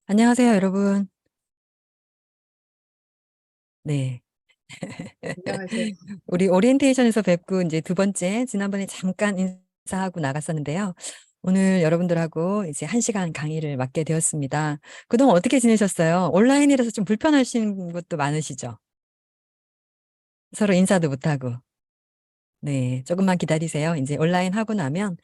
안녕하세요, 여러분. 네. 안녕하세요. 우리 오리엔테이션에서 뵙고 이제 두 번째, 지난번에 잠깐 인사하고 나갔었는데요. 오늘 여러분들하고 이제 1시간 강의를 맡게 되었습니다. 그동안 어떻게 지내셨어요? 온라인이라서 좀 불편하신 것도 많으시죠? 서로 인사도 못하고. 네, 조금만 기다리세요. 이제 온라인 하고 나면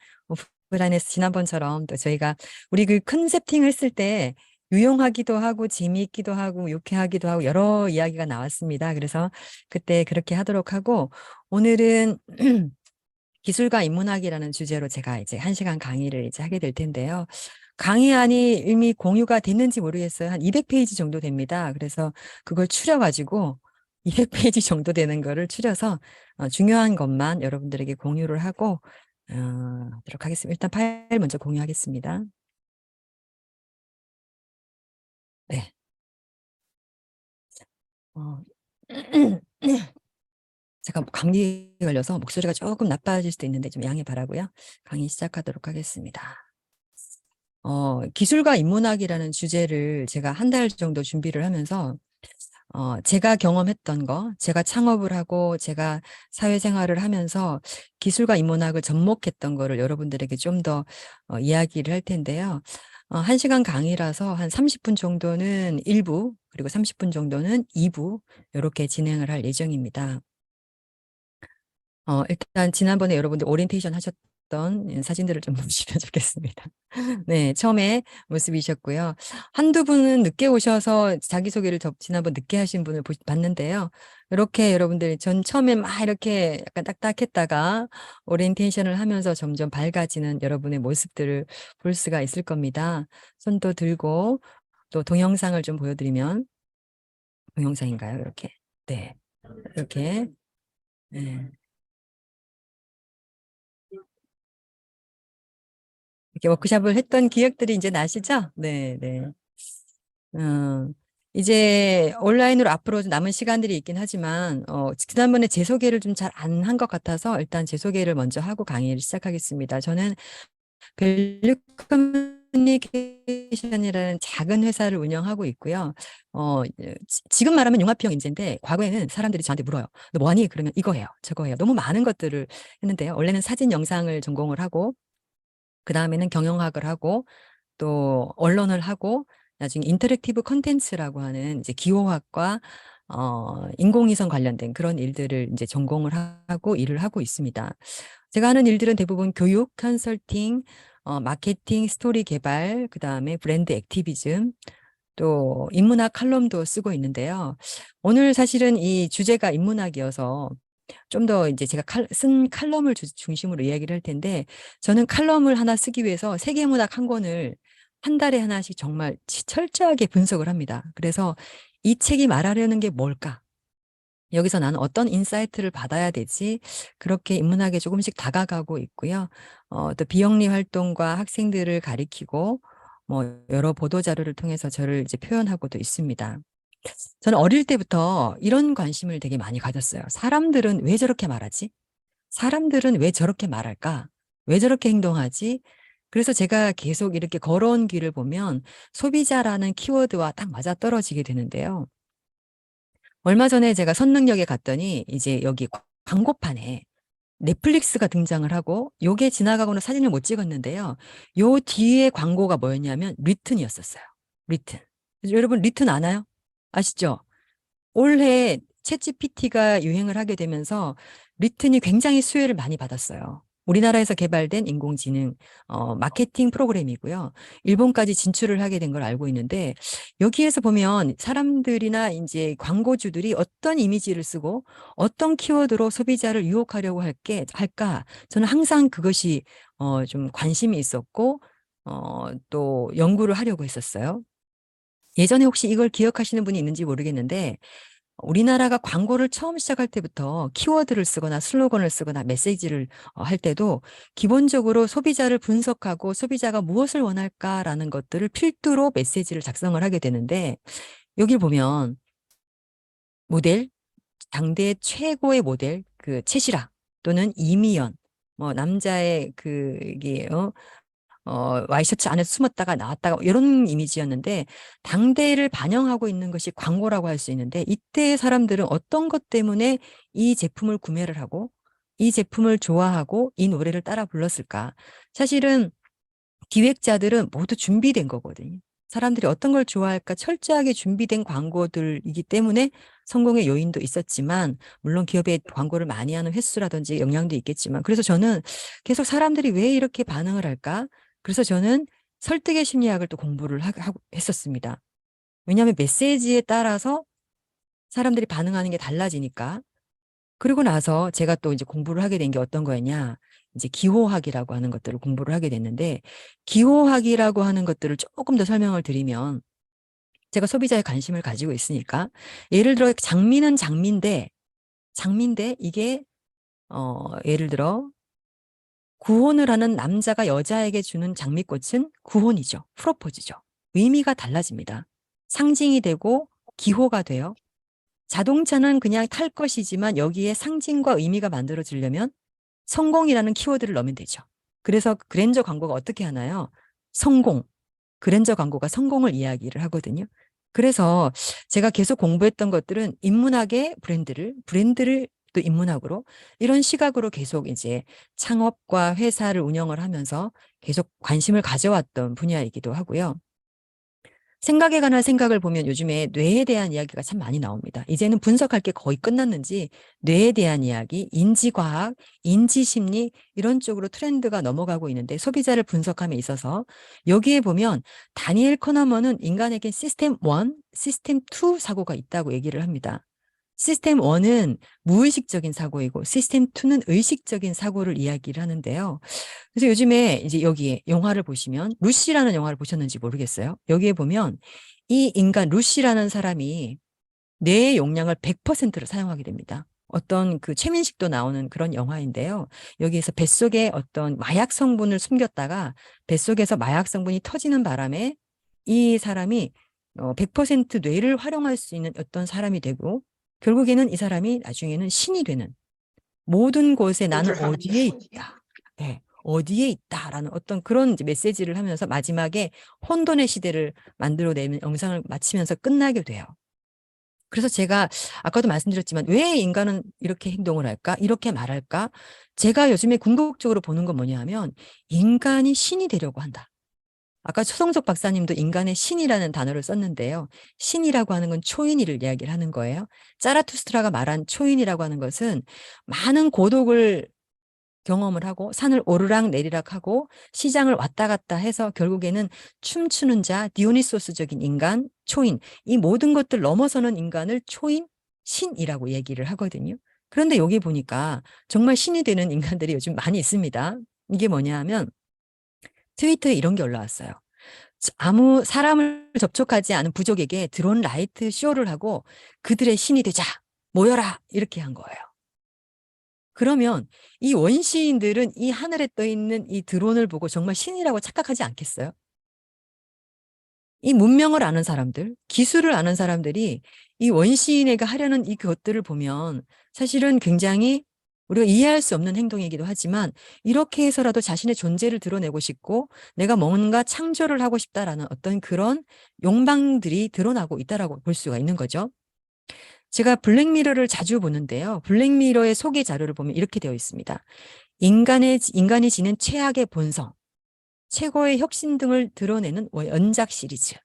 오프라인에서 지난번처럼 또 저희가 우리 그 큰 세팅 했을 때 유용하기도 하고 재미있기도 하고 유쾌하기도 하고 여러 이야기가 나왔습니다. 그래서 그때 그렇게 하도록 하고 오늘은 기술과 인문학이라는 주제로 제가 이제 1시간 강의를 이제 하게 될 텐데요. 강의안이 이미 공유가 됐는지 모르겠어요. 한 200페이지 정도 됩니다. 그래서 그걸 추려가지고 200페이지 정도 되는 거를 추려서 중요한 것만 여러분들에게 공유를 하고 하도록 하겠습니다. 일단 파일 먼저 공유하겠습니다. 네. 어, 제가 감기 걸려서 목소리가 조금 나빠질 수도 있는데 좀 양해 바라고요. 강의 시작하도록 하겠습니다. 기술과 인문학이라는 주제를 제가 한 달 정도 준비를 하면서 제가 경험했던 거, 제가 창업을 하고 제가 사회생활을 하면서 기술과 인문학을 접목했던 거를 여러분들에게 좀 더 이야기를 할 텐데요. 1시간 강의라서 한 30분 정도는 1부, 그리고 30분 정도는 2부 이렇게 진행을 할 예정입니다. 일단 지난번에 여러분들 오리엔테이션 하셨던 사진들을 좀 보시면 좋겠습니다. 네, 처음에 모습이셨고요. 한두 분은 늦게 오셔서 자기소개를 지난번 늦게 하신 분을 봤는데요. 이렇게 여러분들 전 처음에 막 이렇게 약간 딱딱했다가 오리엔테이션을 하면서 점점 밝아지는 여러분의 모습들을 볼 수가 있을 겁니다. 손도 들고 또 동영상을 좀 보여드리면 동영상인가요? 이렇게. 네, 이렇게. 네. 이렇게 워크숍을 했던 기억들이 이제 나시죠? 네, 네. 어, 이제 온라인으로 앞으로 남은 시간들이 있긴 하지만, 지난번에 제 소개를 좀 잘 안 한 것 같아서 일단 제 소개를 먼저 하고 강의를 시작하겠습니다. 저는 밸류 커뮤니케이션이라는 작은 회사를 운영하고 있고요. 지금 말하면 융합형 인재인데 과거에는 사람들이 저한테 물어요. 너 뭐하니? 그러면 이거 해요. 저거 해요. 너무 많은 것들을 했는데요. 원래는 사진 영상을 전공을 하고 그 다음에는 경영학을 하고 또 언론을 하고 나중에 인터랙티브 컨텐츠라고 하는 이제 기호학과 인공위성 관련된 그런 일들을 이제 전공을 하고 일을 하고 있습니다. 제가 하는 일들은 대부분 교육, 컨설팅, 마케팅, 스토리 개발, 그다음에 브랜드 액티비즘, 또 인문학 칼럼도 쓰고 있는데요. 오늘 사실은 이 주제가 인문학이어서 좀 더 이제 제가 쓴 칼럼을 중심으로 이야기를 할 텐데 저는 칼럼을 하나 쓰기 위해서 세계문학 한 권을 한 달에 하나씩 정말 철저하게 분석을 합니다. 그래서 이 책이 말하려는 게 뭘까? 여기서 나는 어떤 인사이트를 받아야 되지? 그렇게 인문학에 조금씩 다가가고 있고요. 또 비영리 활동과 학생들을 가리키고 뭐 여러 보도 자료를 통해서 저를 이제 표현하고도 있습니다. 저는 어릴 때부터 이런 관심을 되게 많이 가졌어요. 사람들은 왜 저렇게 말하지? 사람들은 왜 저렇게 말할까? 왜 저렇게 행동하지? 그래서 제가 계속 이렇게 걸어온 길을 보면 소비자라는 키워드와 딱 맞아떨어지게 되는데요. 얼마 전에 제가 선능력에 갔더니 이제 여기 광고판에 넷플릭스가 등장을 하고 요게 지나가고는 사진을 못 찍었는데요. 요 뒤에 광고가 뭐였냐면 리튼이었었어요. 리튼. 여러분 리튼 아나요? 아시죠? 올해 챗GPT가 유행을 하게 되면서 리튼이 굉장히 수혜를 많이 받았어요. 우리나라에서 개발된 인공지능 마케팅 프로그램이고요. 일본까지 진출을 하게 된 걸 알고 있는데 여기에서 보면 사람들이나 이제 광고주들이 어떤 이미지를 쓰고 어떤 키워드로 소비자를 유혹하려고 할까? 저는 항상 그것이 좀 관심이 있었고 또 연구를 하려고 했었어요. 예전에 혹시 이걸 기억하시는 분이 있는지 모르겠는데 우리나라가 광고를 처음 시작할 때부터 키워드를 쓰거나 슬로건을 쓰거나 메시지를 할 때도 기본적으로 소비자를 분석하고 소비자가 무엇을 원할까라는 것들을 필두로 메시지를 작성을 하게 되는데 여기 보면 모델, 당대 최고의 모델, 그 채시라 또는 이미연, 뭐 남자의 그 이게 와이셔츠 안에 숨었다가 나왔다가 이런 이미지였는데 당대를 반영하고 있는 것이 광고라고 할 수 있는데 이때 사람들은 어떤 것 때문에 이 제품을 구매를 하고 이 제품을 좋아하고 이 노래를 따라 불렀을까? 사실은 기획자들은 모두 준비된 거거든요. 사람들이 어떤 걸 좋아할까 철저하게 준비된 광고들이기 때문에 성공의 요인도 있었지만 물론 기업의 광고를 많이 하는 횟수라든지 영향도 있겠지만 그래서 저는 계속 사람들이 왜 이렇게 반응을 할까? 그래서 저는 설득의 심리학을 또 공부를 하고 했었습니다. 왜냐하면 메시지에 따라서 사람들이 반응하는 게 달라지니까. 그리고 나서 제가 또 이제 공부를 하게 된 게 어떤 거였냐. 이제 기호학이라고 하는 것들을 공부를 하게 됐는데, 기호학이라고 하는 것들을 조금 더 설명을 드리면, 제가 소비자의 관심을 가지고 있으니까, 예를 들어 장미는 장미인데 이게, 예를 들어 구혼을 하는 남자가 여자에게 주는 장미꽃은 구혼이죠. 프로포즈죠. 의미가 달라집니다. 상징이 되고 기호가 돼요. 자동차는 그냥 탈 것이지만 여기에 상징과 의미가 만들어지려면 성공이라는 키워드를 넣으면 되죠. 그래서 그랜저 광고가 어떻게 하나요? 성공. 그랜저 광고가 성공을 이야기를 하거든요. 그래서 제가 계속 공부했던 것들은 인문학의 브랜드를 또 인문학으로 이런 시각으로 계속 이제 창업과 회사를 운영을 하면서 계속 관심을 가져왔던 분야이기도 하고요. 생각에 관한 생각을 보면 요즘에 뇌에 대한 이야기가 참 많이 나옵니다. 이제는 분석할 게 거의 끝났는지 뇌에 대한 이야기, 인지과학, 인지심리 이런 쪽으로 트렌드가 넘어가고 있는데 소비자를 분석함에 있어서 여기에 보면 다니엘 커너먼은 인간에게 시스템 1, 시스템 2 사고가 있다고 얘기를 합니다. 시스템 1은 무의식적인 사고이고 시스템 2는 의식적인 사고를 이야기를 하는데요. 그래서 요즘에 이제 여기에 영화를 보시면 루시라는 영화를 보셨는지 모르겠어요. 여기에 보면 이 인간 루시라는 사람이 뇌의 용량을 100%를 사용하게 됩니다. 어떤 그 최민식도 나오는 그런 영화인데요. 여기에서 뱃속에 어떤 마약 성분을 숨겼다가 뱃속에서 마약 성분이 터지는 바람에 이 사람이 100% 뇌를 활용할 수 있는 어떤 사람이 되고 결국에는 이 사람이 나중에는 신이 되는 모든 곳에 나는 어디에 있다. 네, 어디에 있다라는 어떤 그런 이제 메시지를 하면서 마지막에 혼돈의 시대를 만들어내는 영상을 마치면서 끝나게 돼요. 그래서 제가 아까도 말씀드렸지만 왜 인간은 이렇게 행동을 할까? 이렇게 말할까? 제가 요즘에 궁극적으로 보는 건 뭐냐 하면 인간이 신이 되려고 한다. 아까 최성석 박사님도 인간의 신이라는 단어를 썼는데요. 신이라고 하는 건 초인이를 이야기를 하는 거예요. 자라투스트라가 말한 초인이라고 하는 것은 많은 고독을 경험을 하고 산을 오르락 내리락 하고 시장을 왔다 갔다 해서 결국에는 춤추는 자, 디오니소스적인 인간, 초인, 이 모든 것들 넘어서는 인간을 초인, 신이라고 얘기를 하거든요. 그런데 여기 보니까 정말 신이 되는 인간들이 요즘 많이 있습니다. 이게 뭐냐 하면 트위터에 이런 게 올라왔어요. 아무 사람을 접촉하지 않은 부족에게 드론 라이트 쇼를 하고 그들의 신이 되자, 모여라, 이렇게 한 거예요. 그러면 이 원시인들은 이 하늘에 떠 있는 이 드론을 보고 정말 신이라고 착각하지 않겠어요? 이 문명을 아는 사람들, 기술을 아는 사람들이 이 원시인에게 하려는 이 것들을 보면 사실은 굉장히 우리가 이해할 수 없는 행동이기도 하지만 이렇게 해서라도 자신의 존재를 드러내고 싶고 내가 뭔가 창조를 하고 싶다라는 어떤 그런 욕망들이 드러나고 있다라고 볼 수가 있는 거죠. 제가 블랙미러를 자주 보는데요. 블랙미러의 소개 자료를 보면 이렇게 되어 있습니다. 인간이 지닌 최악의 본성, 최고의 혁신 등을 드러내는 원작 시리즈.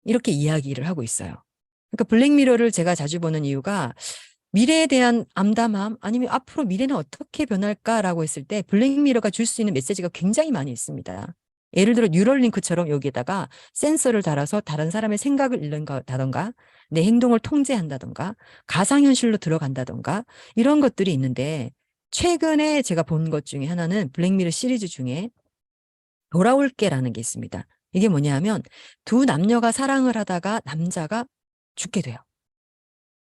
이렇게 이야기를 하고 있어요. 그러니까 블랙미러를 제가 자주 보는 이유가 미래에 대한 암담함 아니면 앞으로 미래는 어떻게 변할까라고 했을 때 블랙미러가 줄 수 있는 메시지가 굉장히 많이 있습니다. 예를 들어 뉴럴링크처럼 여기에다가 센서를 달아서 다른 사람의 생각을 읽는다던가 내 행동을 통제한다던가 가상현실로 들어간다던가 이런 것들이 있는데 최근에 제가 본 것 중에 하나는 블랙미러 시리즈 중에 돌아올게라는 게 있습니다. 이게 뭐냐면 두 남녀가 사랑을 하다가 남자가 죽게 돼요.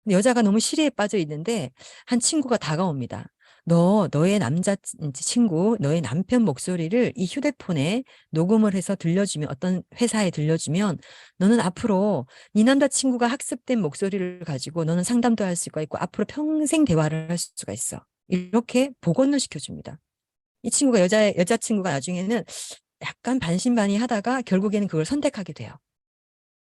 근데 여자가 너무 시리에 빠져 있는데 한 친구가 다가옵니다. 너의 남자 친구, 너의 남편 목소리를 이 휴대폰에 녹음을 해서 들려주면 어떤 회사에 들려주면 너는 앞으로 네 남자친구가 학습된 목소리를 가지고 너는 상담도 할 수가 있고 앞으로 평생 대화를 할 수가 있어. 이렇게 복원을 시켜줍니다. 이 친구가 여자친구가 나중에는 약간 반신반의하다가 결국에는 그걸 선택하게 돼요.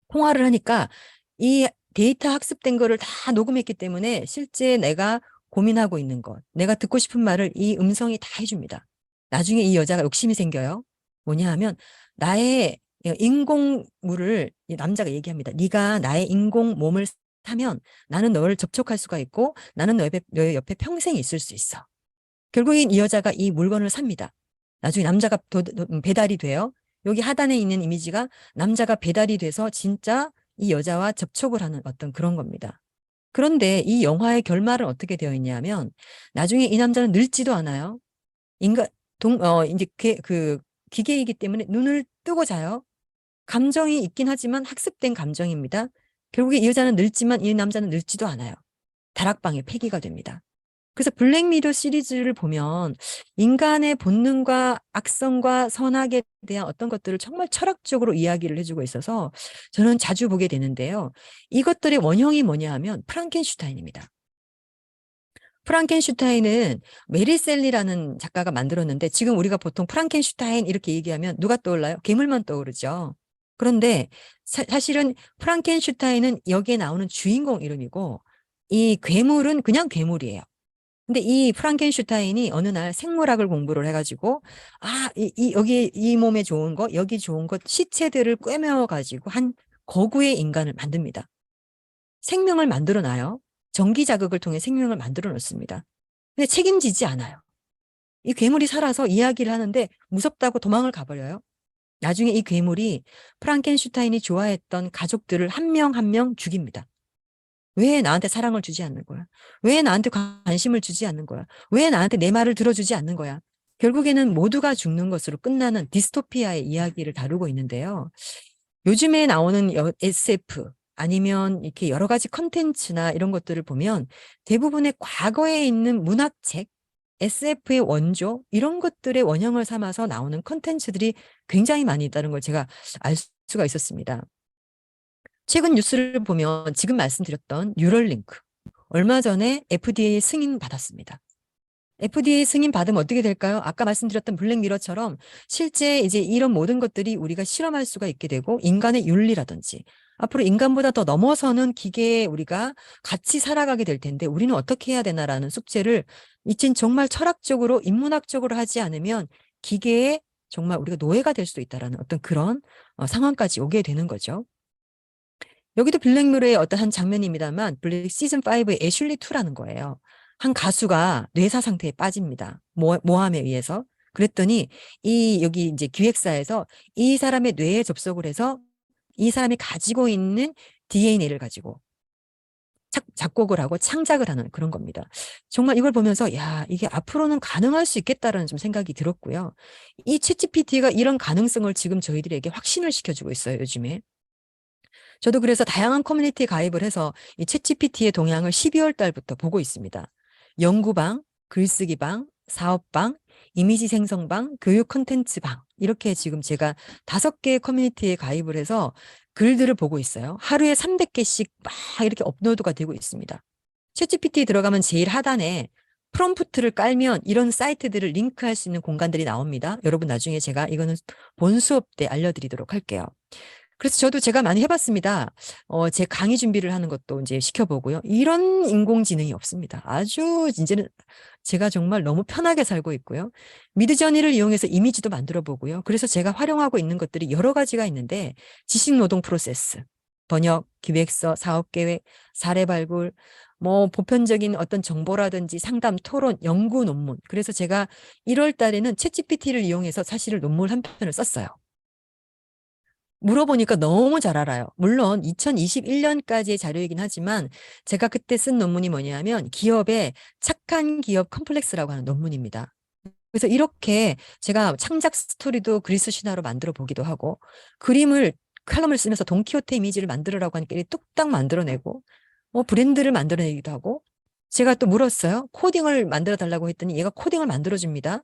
통화를 하니까 이 데이터 학습된 거를 다 녹음했기 때문에 실제 내가 고민하고 있는 것, 내가 듣고 싶은 말을 이 음성이 다 해줍니다. 나중에 이 여자가 욕심이 생겨요. 뭐냐 하면 나의 인공물을 이 남자가 얘기합니다. 네가 나의 인공 몸을 사면 나는 너를 접촉할 수가 있고 나는 너의 옆에 평생 있을 수 있어. 결국엔 이 여자가 이 물건을 삽니다. 나중에 남자가 배달이 돼요. 여기 하단에 있는 이미지가 남자가 배달이 돼서 진짜 이 여자와 접촉을 하는 어떤 그런 겁니다. 그런데 이 영화의 결말은 어떻게 되어 있냐면 나중에 이 남자는 늙지도 않아요. 인간 이제 그 기계이기 때문에 눈을 뜨고 자요. 감정이 있긴 하지만 학습된 감정입니다. 결국에 이 여자는 늙지만 이 남자는 늙지도 않아요. 다락방에 폐기가 됩니다. 그래서 블랙미러 시리즈를 보면 인간의 본능과 악성과 선악에 대한 어떤 것들을 정말 철학적으로 이야기를 해주고 있어서 저는 자주 보게 되는데요. 이것들의 원형이 뭐냐 하면 프랑켄슈타인입니다. 프랑켄슈타인은 메리 셀리라는 작가가 만들었는데 지금 우리가 보통 프랑켄슈타인 이렇게 얘기하면 누가 떠올라요? 괴물만 떠오르죠. 그런데 사실은 프랑켄슈타인은 여기에 나오는 주인공 이름이고 이 괴물은 그냥 괴물이에요. 근데 이 프랑켄슈타인이 어느 날 생물학을 공부를 해가지고 여기 이 몸에 좋은 거 여기 좋은 것 시체들을 꿰매어 가지고 한 거구의 인간을 만듭니다. 생명을 만들어 놔요. 전기 자극을 통해 생명을 만들어 놓습니다. 근데 책임지지 않아요. 이 괴물이 살아서 이야기를 하는데 무섭다고 도망을 가버려요. 나중에 이 괴물이 프랑켄슈타인이 좋아했던 가족들을 한 명 한 명 죽입니다. 왜 나한테 사랑을 주지 않는 거야? 왜 나한테 관심을 주지 않는 거야? 왜 나한테 내 말을 들어주지 않는 거야? 결국에는 모두가 죽는 것으로 끝나는 디스토피아의 이야기를 다루고 있는데요. 요즘에 나오는 SF 아니면 이렇게 여러 가지 컨텐츠나 이런 것들을 보면 대부분의 과거에 있는 문학책, SF의 원조 이런 것들의 원형을 삼아서 나오는 컨텐츠들이 굉장히 많이 있다는 걸 제가 알 수가 있었습니다. 최근 뉴스를 보면 지금 말씀드렸던 뉴럴링크 얼마 전에 FDA 승인 받았습니다. FDA 승인 받으면 어떻게 될까요? 아까 말씀드렸던 블랙미러처럼 실제 이제 이런 모든 것들이 우리가 실험할 수가 있게 되고 인간의 윤리라든지 앞으로 인간보다 더 넘어서는 기계에 우리가 같이 살아가게 될 텐데 우리는 어떻게 해야 되나라는 숙제를 이젠 정말 철학적으로 인문학적으로 하지 않으면 기계에 정말 우리가 노예가 될 수도 있다라는 어떤 그런 상황까지 오게 되는 거죠. 여기도 블랙미러의 어떤 한 장면입니다만 블랙 시즌 5의 애슐리 2라는 거예요. 한 가수가 뇌사 상태에 빠집니다. 모함에 의해서. 그랬더니 여기 이제 기획사에서 이 사람의 뇌에 접속을 해서 이 사람이 가지고 있는 DNA를 가지고 작곡을 하고 창작을 하는 그런 겁니다. 정말 이걸 보면서 야, 이게 앞으로는 가능할 수 있겠다라는 좀 생각이 들었고요. 이 챗GPT가 이런 가능성을 지금 저희들에게 확신을 시켜주고 있어요, 요즘에. 저도 그래서 다양한 커뮤니티에 가입을 해서 이 챗GPT의 동향을 12월 달부터 보고 있습니다. 연구방, 글쓰기방, 사업방, 이미지 생성방, 교육 콘텐츠방 이렇게 지금 제가 5개의 커뮤니티에 가입을 해서 글들을 보고 있어요. 하루에 300개씩 막 이렇게 업로드가 되고 있습니다. 챗GPT에 들어가면 제일 하단에 프롬프트를 깔면 이런 사이트들을 링크할 수 있는 공간들이 나옵니다. 여러분 나중에 제가 이거는 본 수업 때 알려드리도록 할게요. 그래서 저도 제가 많이 해봤습니다. 제 강의 준비를 하는 것도 이제 시켜보고요. 이런 인공지능이 없습니다. 아주 이제는 제가 정말 너무 편하게 살고 있고요. 미드저니를 이용해서 이미지도 만들어 보고요. 그래서 제가 활용하고 있는 것들이 여러 가지가 있는데 지식노동 프로세스, 번역, 기획서, 사업계획, 사례 발굴, 뭐 보편적인 어떤 정보라든지 상담, 토론, 연구 논문. 그래서 제가 1월 달에는 챗GPT를 이용해서 사실은 논문 한 편을 썼어요. 물어보니까 너무 잘 알아요. 물론 2021년까지의 자료이긴 하지만 제가 그때 쓴 논문이 뭐냐면 기업의 착한 기업 컴플렉스라고 하는 논문입니다. 그래서 이렇게 제가 창작 스토리도 그리스 신화로 만들어 보기도 하고 칼럼을 쓰면서 돈키호테 이미지를 만들으라고 하니까 뚝딱 만들어내고 브랜드를 만들어내기도 하고 제가 또 물었어요. 코딩을 만들어 달라고 했더니 얘가 코딩을 만들어줍니다.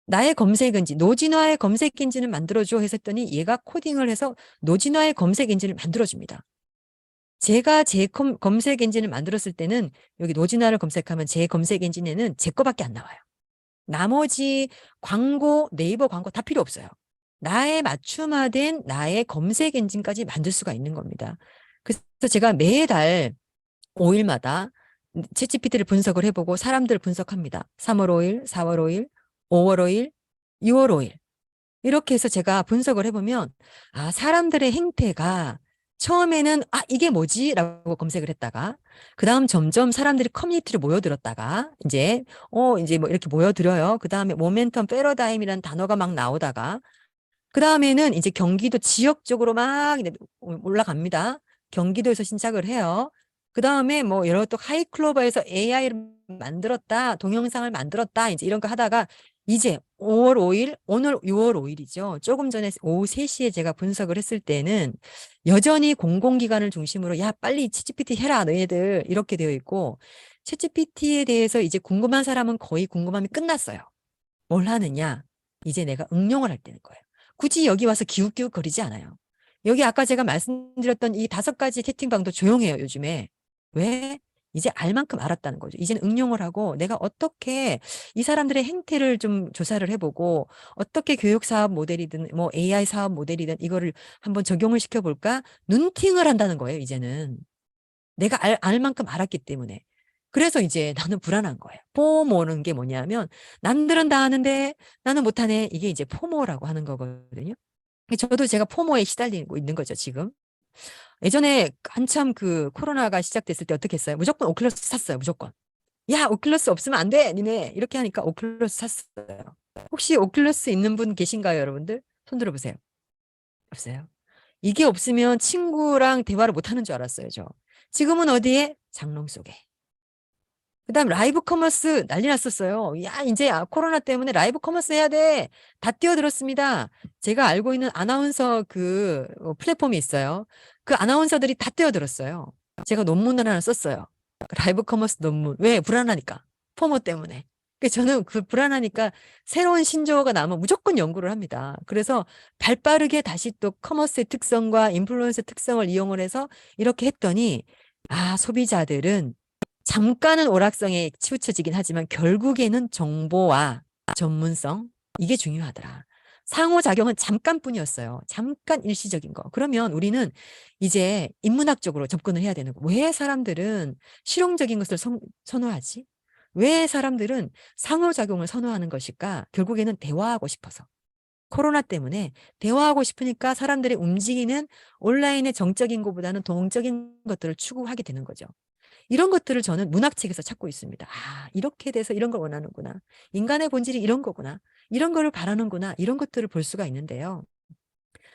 나의 검색 엔진, 노진화의 검색 엔진을 만들어줘 했더니 얘가 코딩을 해서 노진화의 검색 엔진을 만들어줍니다. 제가 제 검색 엔진을 만들었을 때는 여기 노진화를 검색하면 제 검색 엔진에는 제 거밖에 안 나와요. 나머지 광고, 네이버 광고 다 필요 없어요. 나의 맞춤화된 나의 검색 엔진까지 만들 수가 있는 겁니다. 그래서 제가 매달 5일마다 챗GPT를 분석을 해보고 사람들을 분석합니다. 3월 5일, 4월 5일, 5월 5일, 6월 5일. 이렇게 해서 제가 분석을 해보면, 아, 사람들의 행태가 처음에는, 아, 이게 뭐지? 라고 검색을 했다가, 그 다음 점점 사람들이 커뮤니티로 모여들었다가, 이제 뭐 이렇게 모여들어요. 그 다음에 모멘텀 패러다임이라는 단어가 막 나오다가, 그 다음에는 이제 경기도 지역적으로 막 올라갑니다. 경기도에서 시작을 해요. 그 다음에 뭐 여러 또 하이클로버에서 AI를 만들었다, 동영상을 만들었다, 이제 이런 거 하다가 이제 5월 5일, 오늘 6월 5일이죠. 조금 전에 오후 3시에 제가 분석을 했을 때는 여전히 공공기관을 중심으로 야, 빨리 챗GPT 해라, 너희들. 이렇게 되어 있고 챗GPT에 대해서 이제 궁금한 사람은 거의 궁금함이 끝났어요. 뭘 하느냐? 이제 내가 응용을 할 때는 거예요. 굳이 여기 와서 기웃기웃 거리지 않아요. 여기 아까 제가 말씀드렸던 이 5가지 채팅방도 조용해요, 요즘에. 왜? 이제 알 만큼 알았다는 거죠. 이제는 응용을 하고 내가 어떻게 이 사람들의 행태를 좀 조사를 해보고 어떻게 교육 사업 모델이든 뭐 AI 사업 모델이든 이거를 한번 적용을 시켜볼까? 눈팅을 한다는 거예요, 이제는. 내가 알 만큼 알았기 때문에. 그래서 이제 나는 불안한 거예요. 포모는 게 뭐냐면 남들은 다 하는데 나는 못하네. 이게 이제 포모라고 하는 거거든요. 저도 제가 포모에 시달리고 있는 거죠, 지금. 예전에 한참 그 코로나가 시작됐을 때 어떻게 했어요? 무조건 오클러스 샀어요, 무조건. 야, 오클러스 없으면 안 돼, 니네. 이렇게 하니까 오클러스 샀어요. 혹시 오클러스 있는 분 계신가요, 여러분들? 손 들어보세요. 없어요. 이게 없으면 친구랑 대화를 못 하는 줄 알았어요, 저. 지금은 어디에? 장롱 속에. 그다음 라이브 커머스 난리 났었어요. 야, 이제 코로나 때문에 라이브 커머스 해야 돼. 다 뛰어들었습니다. 제가 알고 있는 아나운서 그 플랫폼이 있어요. 그 아나운서들이 다 뛰어들었어요. 제가 논문을 하나 썼어요. 라이브 커머스 논문. 왜? 불안하니까. 포모 때문에. 저는 그 불안하니까 새로운 신조어가 나오면 무조건 연구를 합니다. 그래서 발빠르게 다시 또 커머스의 특성과 인플루언서 특성을 이용을 해서 이렇게 했더니 아, 소비자들은 잠깐은 오락성에 치우쳐지긴 하지만 결국에는 정보와 전문성 이게 중요하더라. 상호작용은 잠깐뿐이었어요. 잠깐 일시적인 거. 그러면 우리는 이제 인문학적으로 접근을 해야 되는 거. 왜 사람들은 실용적인 것을 선호하지? 왜 사람들은 상호작용을 선호하는 것일까? 결국에는 대화하고 싶어서. 코로나 때문에 대화하고 싶으니까 사람들이 움직이는 온라인의 정적인 것보다는 동적인 것들을 추구하게 되는 거죠. 이런 것들을 저는 문학책에서 찾고 있습니다. 아, 이렇게 돼서 이런 걸 원하는구나. 인간의 본질이 이런 거구나. 이런 거를 바라는구나. 이런 것들을 볼 수가 있는데요.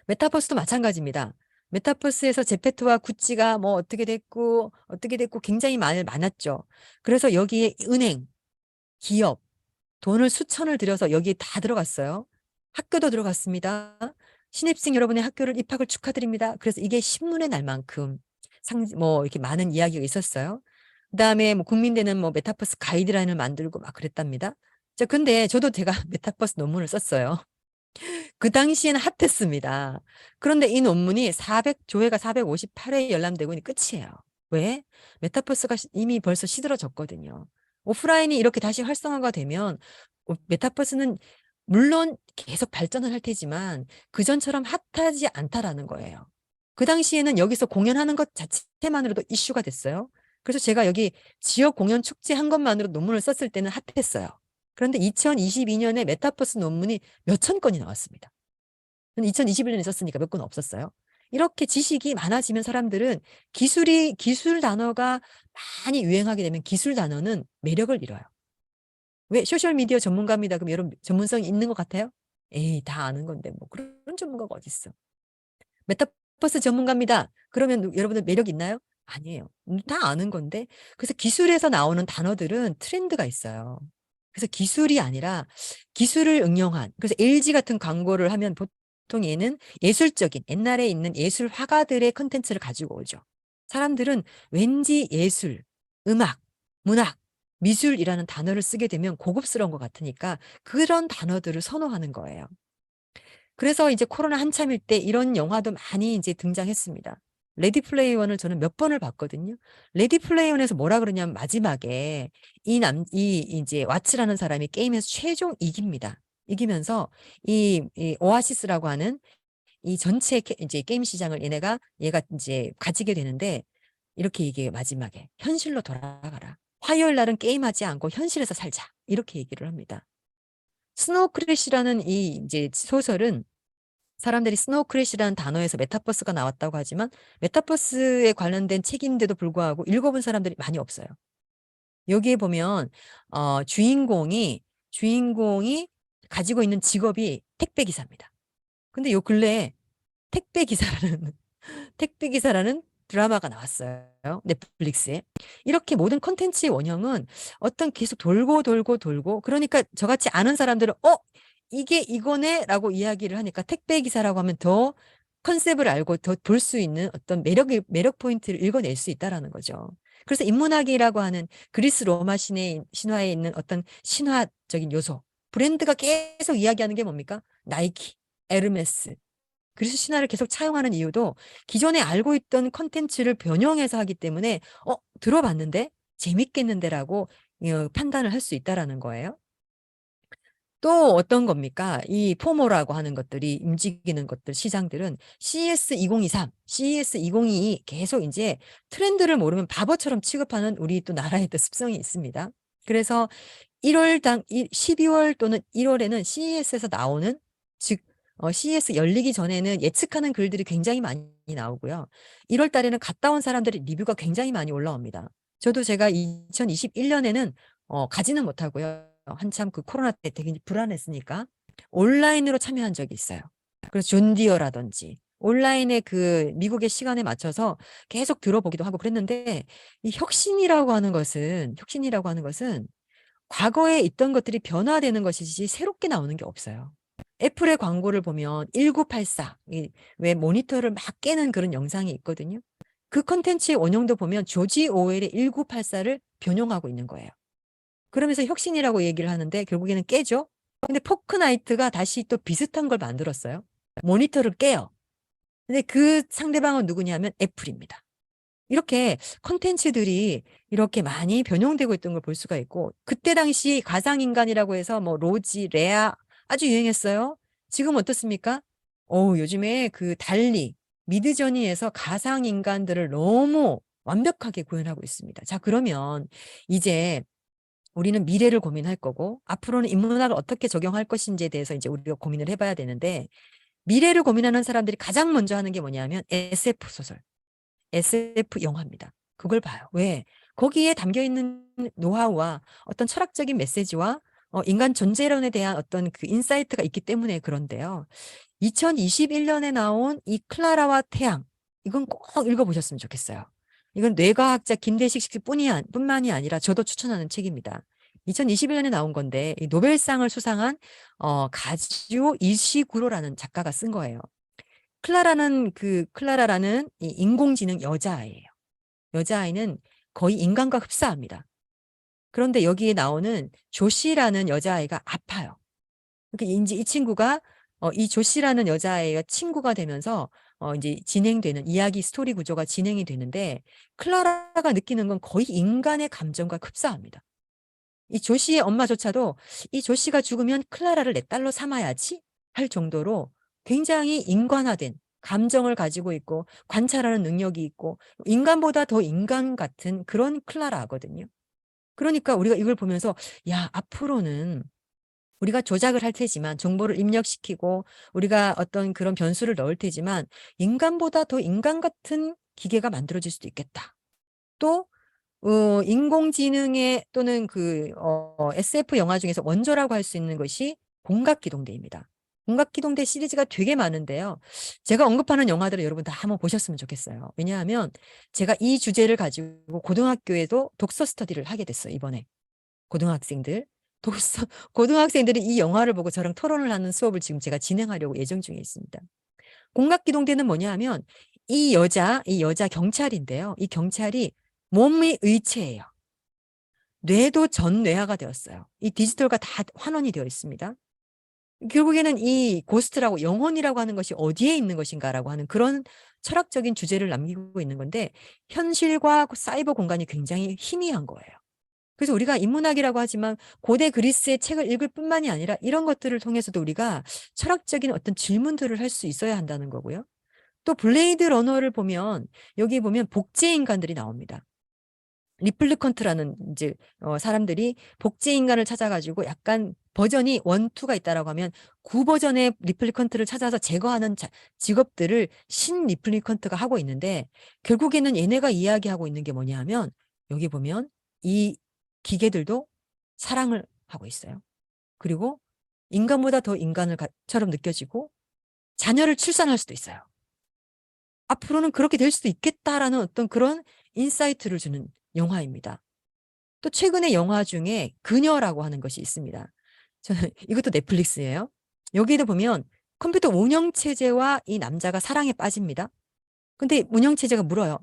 메타버스도 마찬가지입니다. 메타버스에서 제페토와 구찌가 뭐 어떻게 됐고 굉장히 많았죠. 그래서 여기에 은행, 기업, 돈을 수천을 들여서 여기에 다 들어갔어요. 학교도 들어갔습니다. 신입생 여러분의 학교를 입학을 축하드립니다. 그래서 이게 신문에 날 만큼 뭐 이렇게 많은 이야기가 있었어요. 그다음에 뭐 국민대는 뭐 메타버스 가이드라인을 만들고 막 그랬답니다. 자, 근데 저도 제가 메타버스 논문을 썼어요. 그 당시에는 핫했습니다. 그런데 이 논문이 조회가 458회에 열람되고 있는 끝이에요. 왜? 메타버스가 이미 벌써 시들어졌거든요. 오프라인이 이렇게 다시 활성화가 되면 메타버스는 물론 계속 발전을 할 테지만 그전처럼 핫하지 않다라는 거예요. 그 당시에는 여기서 공연하는 것 자체만으로도 이슈가 됐어요. 그래서 제가 여기 지역 공연 축제 한 것만으로 논문을 썼을 때는 핫했어요. 그런데 2022년에 메타버스 논문이 몇천 건이 나왔습니다. 2021년에 썼으니까 몇 건 없었어요. 이렇게 지식이 많아지면 사람들은 기술 단어가 많이 유행하게 되면 기술 단어는 매력을 잃어요. 왜? 소셜미디어 전문가입니다. 그럼 여러분 전문성이 있는 것 같아요? 에이, 다 아는 건데 뭐 그런 전문가가 어디 있어. 메타버스 전문가입니다. 그러면 여러분들 매력 있나요? 아니에요. 다 아는 건데. 그래서 기술에서 나오는 단어들은 트렌드가 있어요. 그래서 기술이 아니라 기술을 응용한. 그래서 LG 같은 광고를 하면 보통 얘는 예술적인 옛날에 있는 예술 화가들의 컨텐츠를 가지고 오죠. 사람들은 왠지 예술, 음악, 문학, 미술이라는 단어를 쓰게 되면 고급스러운 것 같으니까 그런 단어들을 선호하는 거예요. 그래서 이제 코로나 한참일 때 이런 영화도 많이 이제 등장했습니다. 레디 플레이 원을 저는 몇 번을 봤거든요. 레디 플레이 원에서 뭐라 그러냐면 마지막에 이제 왓츠라는 사람이 게임에서 최종 이깁니다. 이기면서 이 오아시스라고 하는 이 전체 이제 게임 시장을 얘가 이제 가지게 되는데 이렇게 얘기해요. 마지막에 현실로 돌아가라. 화요일 날은 게임하지 않고 현실에서 살자. 이렇게 얘기를 합니다. 스노우 크래시라는 이 이제 소설은 사람들이 스노우 크래시라는 단어에서 메타버스가 나왔다고 하지만 메타버스에 관련된 책인데도 불구하고 읽어본 사람들이 많이 없어요. 여기에 보면 주인공이 가지고 있는 직업이 택배 기사입니다. 근데 요 근래에 택배 기사라는 택배 기사라는 드라마가 나왔어요. 넷플릭스에. 이렇게 모든 콘텐츠의 원형은 어떤 계속 돌고 그러니까 저같이 아는 사람들은 이게 이거네라고 이야기를 하니까 택배 기사라고 하면 더 컨셉을 알고 더 볼 수 있는 어떤 매력 포인트를 읽어낼 수 있다라는 거죠. 그래서 인문학이라고 하는 그리스 로마 신화에 있는 어떤 신화적인 요소, 브랜드가 계속 이야기하는 게 뭡니까? 나이키, 에르메스, 그리스 신화를 계속 차용하는 이유도 기존에 알고 있던 컨텐츠를 변형해서 하기 때문에 들어봤는데 재밌겠는데라고 판단을 할 수 있다라는 거예요. 또 어떤 겁니까? 이 포모라고 하는 것들이 움직이는 것들 시장들은 CES 2023, CES 2022 계속 이제 트렌드를 모르면 바보처럼 취급하는 우리 또 나라의 또 습성이 있습니다. 그래서 12월 또는 1월에는 CES에서 나오는 즉 CES 열리기 전에는 예측하는 글들이 굉장히 많이 나오고요. 1월 달에는 갔다 온 사람들의 리뷰가 굉장히 많이 올라옵니다. 저도 제가 2021년에는 가지는 못하고요. 한참 그 코로나 때 되게 불안했으니까 온라인으로 참여한 적이 있어요. 그래서 존 디어라든지 온라인의 그 미국의 시간에 맞춰서 계속 들어보기도 하고 그랬는데 이 혁신이라고 하는 것은 과거에 있던 것들이 변화되는 것이지 새롭게 나오는 게 없어요. 애플의 광고를 보면 1984, 왜 모니터를 막 깨는 그런 영상이 있거든요. 그 컨텐츠의 원형도 보면 조지 오웰의 1984를 변형하고 있는 거예요. 그러면서 혁신이라고 얘기를 하는데 결국에는 깨죠. 근데 포크나이트가 다시 또 비슷한 걸 만들었어요. 모니터를 깨요. 근데 그 상대방은 누구냐면 애플입니다. 이렇게 컨텐츠들이 이렇게 많이 변형되고 있던 걸 볼 수가 있고 그때 당시 가상인간이라고 해서 뭐 로지, 레아 아주 유행했어요. 지금 어떻습니까? 요즘에 그 달리 미드저니에서 가상인간들을 너무 완벽하게 구현하고 있습니다. 자, 그러면 이제 우리는 미래를 고민할 거고 앞으로는 인문학을 어떻게 적용할 것인지에 대해서 이제 우리가 고민을 해봐야 되는데 미래를 고민하는 사람들이 가장 먼저 하는 게 뭐냐면 SF 소설, SF 영화입니다. 그걸 봐요. 왜? 거기에 담겨 있는 노하우와 어떤 철학적인 메시지와 인간 존재론에 대한 어떤 그 인사이트가 있기 때문에 그런데요. 2021년에 나온 이 클라라와 태양, 이건 꼭 읽어보셨으면 좋겠어요. 이건 뇌과학자 김대식 씨 뿐만이 아니라 저도 추천하는 책입니다. 2021년에 나온 건데 이 노벨상을 수상한 가즈오 이시구로라는 작가가 쓴 거예요. 클라라라는 이 인공지능 여자아이예요. 여자아이는 거의 인간과 흡사합니다. 그런데 여기에 나오는 조씨라는 여자아이가 아파요. 그러니까 이제 이 친구가 이 조씨라는 여자아이가 친구가 되면서 이제 진행되는 이야기 스토리 구조가 진행이 되는데 클라라가 느끼는 건 거의 인간의 감정과 흡사합니다. 이 조씨의 엄마조차도 이 조씨가 죽으면 클라라를 내 딸로 삼아야지 할 정도로 굉장히 인간화된 감정을 가지고 있고 관찰하는 능력이 있고 인간보다 더 인간 같은 그런 클라라거든요. 그러니까 우리가 이걸 보면서 야, 앞으로는 우리가 조작을 할 테지만 정보를 입력시키고 우리가 어떤 그런 변수를 넣을 테지만 인간보다 더 인간 같은 기계가 만들어질 수도 있겠다. 또 인공지능의 또는 SF 영화 중에서 원조라고 할 수 있는 것이 공각기동대입니다. 공각기동대 시리즈가 되게 많은데요. 제가 언급하는 영화들을 여러분 다 한번 보셨으면 좋겠어요. 왜냐하면 제가 이 주제를 가지고 고등학교에도 독서 스터디를 하게 됐어요. 이번에. 고등학생들이 이 영화를 보고 저랑 토론을 하는 수업을 지금 제가 진행하려고 예정 중에 있습니다. 공각기동대는 뭐냐 하면 이 여자 경찰인데요. 이 경찰이 몸의 의체예요. 뇌도 전뇌화가 되었어요. 이 디지털과 다 환원이 되어 있습니다. 결국에는 이 고스트라고 영혼이라고 하는 것이 어디에 있는 것인가라고 하는 그런 철학적인 주제를 남기고 있는 건데 현실과 사이버 공간이 굉장히 희미한 거예요. 그래서 우리가 인문학이라고 하지만 고대 그리스의 책을 읽을 뿐만이 아니라 이런 것들을 통해서도 우리가 철학적인 어떤 질문들을 할 수 있어야 한다는 거고요. 또 블레이드 러너를 보면 여기 보면 복제 인간들이 나옵니다. 리플리컨트라는 이제 사람들이 복제 인간을 찾아가지고 약간 버전이 1, 2가 있다라고 하면 9버전의 리플리컨트를 찾아서 제거하는 직업들을 신 리플리컨트가 하고 있는데 결국에는 얘네가 이야기하고 있는 게 뭐냐 하면 여기 보면 이 기계들도 사랑을 하고 있어요. 그리고 인간보다 더 인간처럼 느껴지고 자녀를 출산할 수도 있어요. 앞으로는 그렇게 될 수도 있겠다라는 어떤 그런 인사이트를 주는 영화입니다. 또 최근에 영화 중에 그녀라고 하는 것이 있습니다. 저는 이것도 넷플릭스예요. 여기도 보면 컴퓨터 운영체제와 이 남자가 사랑에 빠집니다. 근데 운영체제가 물어요.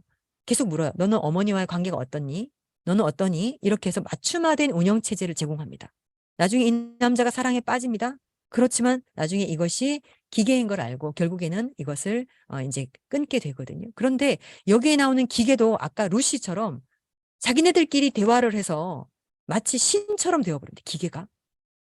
계속 물어요. 너는 어머니와의 관계가 어떻니? 너는 어떠니? 이렇게 해서 맞춤화된 운영체제를 제공합니다. 나중에 이 남자가 사랑에 빠집니다. 그렇지만 나중에 이것이 기계인 걸 알고 결국에는 이것을 이제 끊게 되거든요. 그런데 여기에 나오는 기계도 아까 루시처럼 자기네들끼리 대화를 해서 마치 신처럼 되어버립니다. 기계가.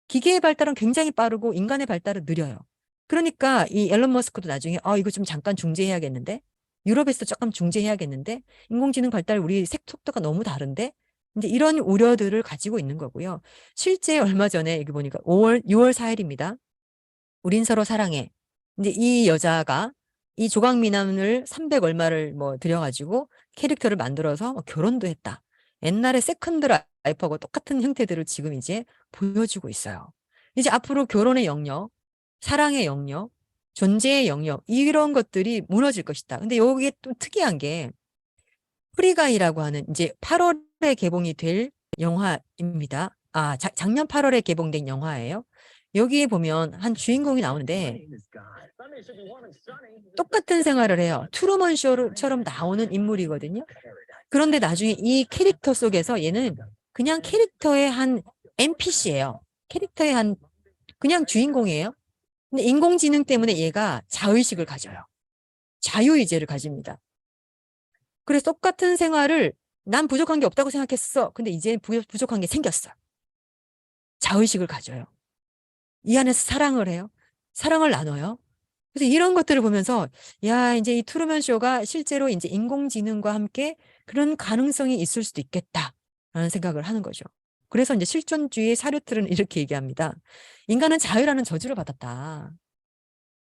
기계의 발달은 굉장히 빠르고 인간의 발달은 느려요. 그러니까 이 앨런 머스크도 나중에 이거 좀 잠깐 중재해야겠는데 유럽에서 조금 중재해야겠는데 인공지능 발달 우리 속도가 너무 다른데 이제 이런 우려들을 가지고 있는 거고요. 실제 얼마 전에 여기 보니까 6월 4일입니다. 우린 서로 사랑해. 이제 이 여자가 이 조각미남을 300 얼마를 뭐 들여가지고 캐릭터를 만들어서 결혼도 했다. 옛날에 세컨드 라이프하고 똑같은 형태들을 지금 이제 보여주고 있어요. 이제 앞으로 결혼의 영역, 사랑의 영역, 존재의 영역 이런 것들이 무너질 것이다. 근데 여기에 또 특이한 게 프리가이라고 하는 이제 8월에 개봉이 될 영화입니다. 작년 8월에 개봉된 영화예요. 여기에 보면 한 주인공이 나오는데 똑같은 생활을 해요. 트루먼 쇼처럼 나오는 인물이거든요. 그런데 나중에 이 캐릭터 속에서 얘는 그냥 캐릭터의 한 NPC예요. 캐릭터의 한 그냥 주인공이에요. 근데 인공지능 때문에 얘가 자의식을 가져요. 자유의지를 가집니다. 그래서 똑같은 생활을 난 부족한 게 없다고 생각했어. 근데 이제 부족한 게 생겼어. 자의식을 가져요. 이 안에서 사랑을 해요. 사랑을 나눠요. 그래서 이런 것들을 보면서 야 이제 이 트루먼 쇼가 실제로 이제 인공지능과 함께 그런 가능성이 있을 수도 있겠다라는 생각을 하는 거죠. 그래서 이제 실존주의 사르트르는 이렇게 얘기합니다. 인간은 자유라는 저주를 받았다.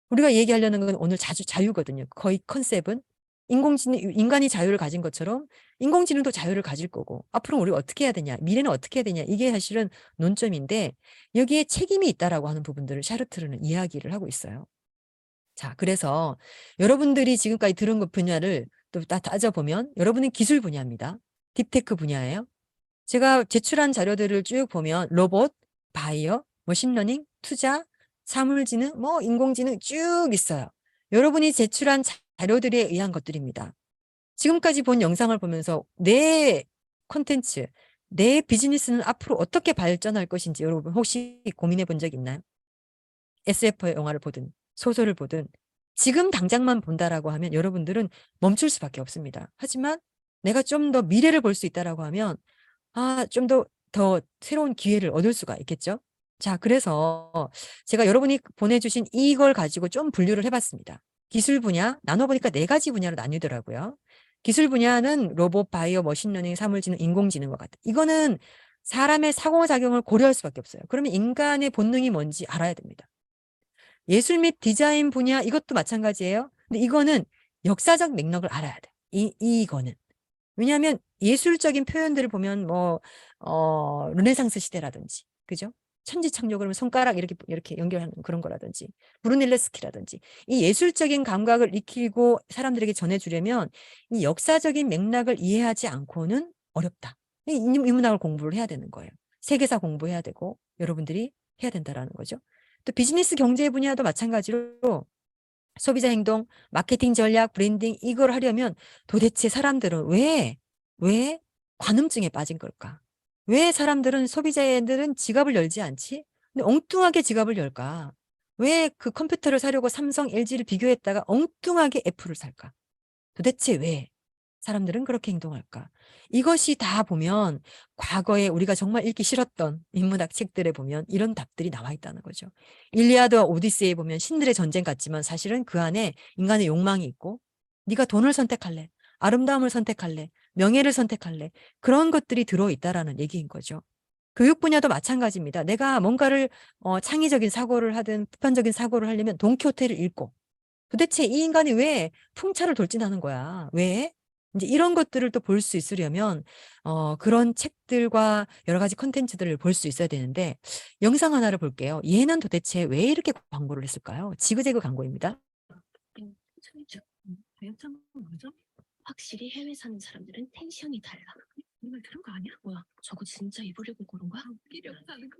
우리가 얘기하려는 건 오늘 자유거든요. 거의 컨셉은 인간이 자유를 가진 것처럼 인공지능도 자유를 가질 거고 앞으로 우리가 어떻게 해야 되냐 미래는 어떻게 해야 되냐 이게 사실은 논점인데 여기에 책임이 있다라고 하는 부분들을 샤르트르는 이야기를 하고 있어요. 자, 그래서 여러분들이 지금까지 들은 것 분야를 또 따져보면 여러분은 기술 분야입니다. 딥테크 분야예요. 제가 제출한 자료들을 쭉 보면 로봇, 바이오, 머신러닝, 투자, 사물지능, 뭐 인공지능 쭉 있어요. 여러분이 제출한 자료들에 의한 것들입니다. 지금까지 본 영상을 보면서 내 콘텐츠, 내 비즈니스는 앞으로 어떻게 발전할 것인지 여러분 혹시 고민해 본 적 있나요? SF 영화를 보든 소설을 보든 지금 당장만 본다라고 하면 여러분들은 멈출 수밖에 없습니다. 하지만 내가 좀 더 미래를 볼 수 있다라고 하면 좀 더 새로운 기회를 얻을 수가 있겠죠. 자, 그래서 제가 여러분이 보내주신 이걸 가지고 좀 분류를 해봤습니다. 기술 분야 나눠보니까 4가지 분야로 나뉘더라고요. 기술 분야는 로봇, 바이오, 머신러닝, 사물지능, 인공지능과 같다. 이거는 사람의 상호작용을 고려할 수밖에 없어요. 그러면 인간의 본능이 뭔지 알아야 됩니다. 예술 및 디자인 분야 이것도 마찬가지예요. 근데 이거는 역사적 맥락을 알아야 돼. 이거는. 왜냐하면 예술적인 표현들을 보면 르네상스 시대라든지, 그죠? 천지창조 그러면 손가락 이렇게 연결하는 그런 거라든지, 브루넬레스키라든지 이 예술적인 감각을 익히고 사람들에게 전해주려면 이 역사적인 맥락을 이해하지 않고는 어렵다. 이 문학을 공부를 해야 되는 거예요. 세계사 공부해야 되고 여러분들이 해야 된다라는 거죠. 또 비즈니스 경제 분야도 마찬가지로 소비자 행동, 마케팅 전략, 브랜딩 이걸 하려면 도대체 사람들은 왜 관음증에 빠진 걸까? 왜 사람들은 소비자들은 지갑을 열지 않지? 근데 엉뚱하게 지갑을 열까? 왜 그 컴퓨터를 사려고 삼성, LG를 비교했다가 엉뚱하게 애플을 살까? 도대체 왜? 사람들은 그렇게 행동할까? 이것이 다 보면 과거에 우리가 정말 읽기 싫었던 인문학 책들에 보면 이런 답들이 나와 있다는 거죠. 일리아드와 오디세이에 보면 신들의 전쟁 같지만 사실은 그 안에 인간의 욕망이 있고 네가 돈을 선택할래? 아름다움을 선택할래? 명예를 선택할래? 그런 것들이 들어있다라는 얘기인 거죠. 교육 분야도 마찬가지입니다. 내가 뭔가를 창의적인 사고를 하든 보편적인 사고를 하려면 돈키호테를 읽고 도대체 이 인간이 왜 풍차를 돌진하는 거야? 왜? 이제 이런 것들을 또 볼 수 있으려면 그런 책들과 여러 가지 콘텐츠들을 볼 수 있어야 되는데 영상 하나를 볼게요. 얘는 도대체 왜 이렇게 광고를 했을까요? 지그재그 광고입니다. 청이죠. 다이어트한 건 뭐죠? 확실히 해외 사는 사람들은 텐션이 달라. 정말 그런 거 아니야? 뭐야? 저거 진짜 입으려고 고른 거야? 끼려 사는 거.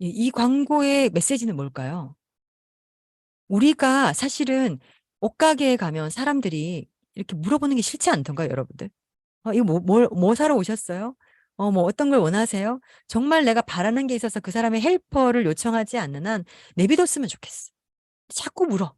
이 광고의 메시지는 뭘까요? 우리가 사실은 옷가게에 가면 사람들이 이렇게 물어보는 게 싫지 않던가요, 여러분들? 이거 뭐 사러 오셨어요? 뭐 어떤 걸 원하세요? 정말 내가 바라는 게 있어서 그 사람의 헬퍼를 요청하지 않는 한 내비뒀으면 좋겠어. 자꾸 물어.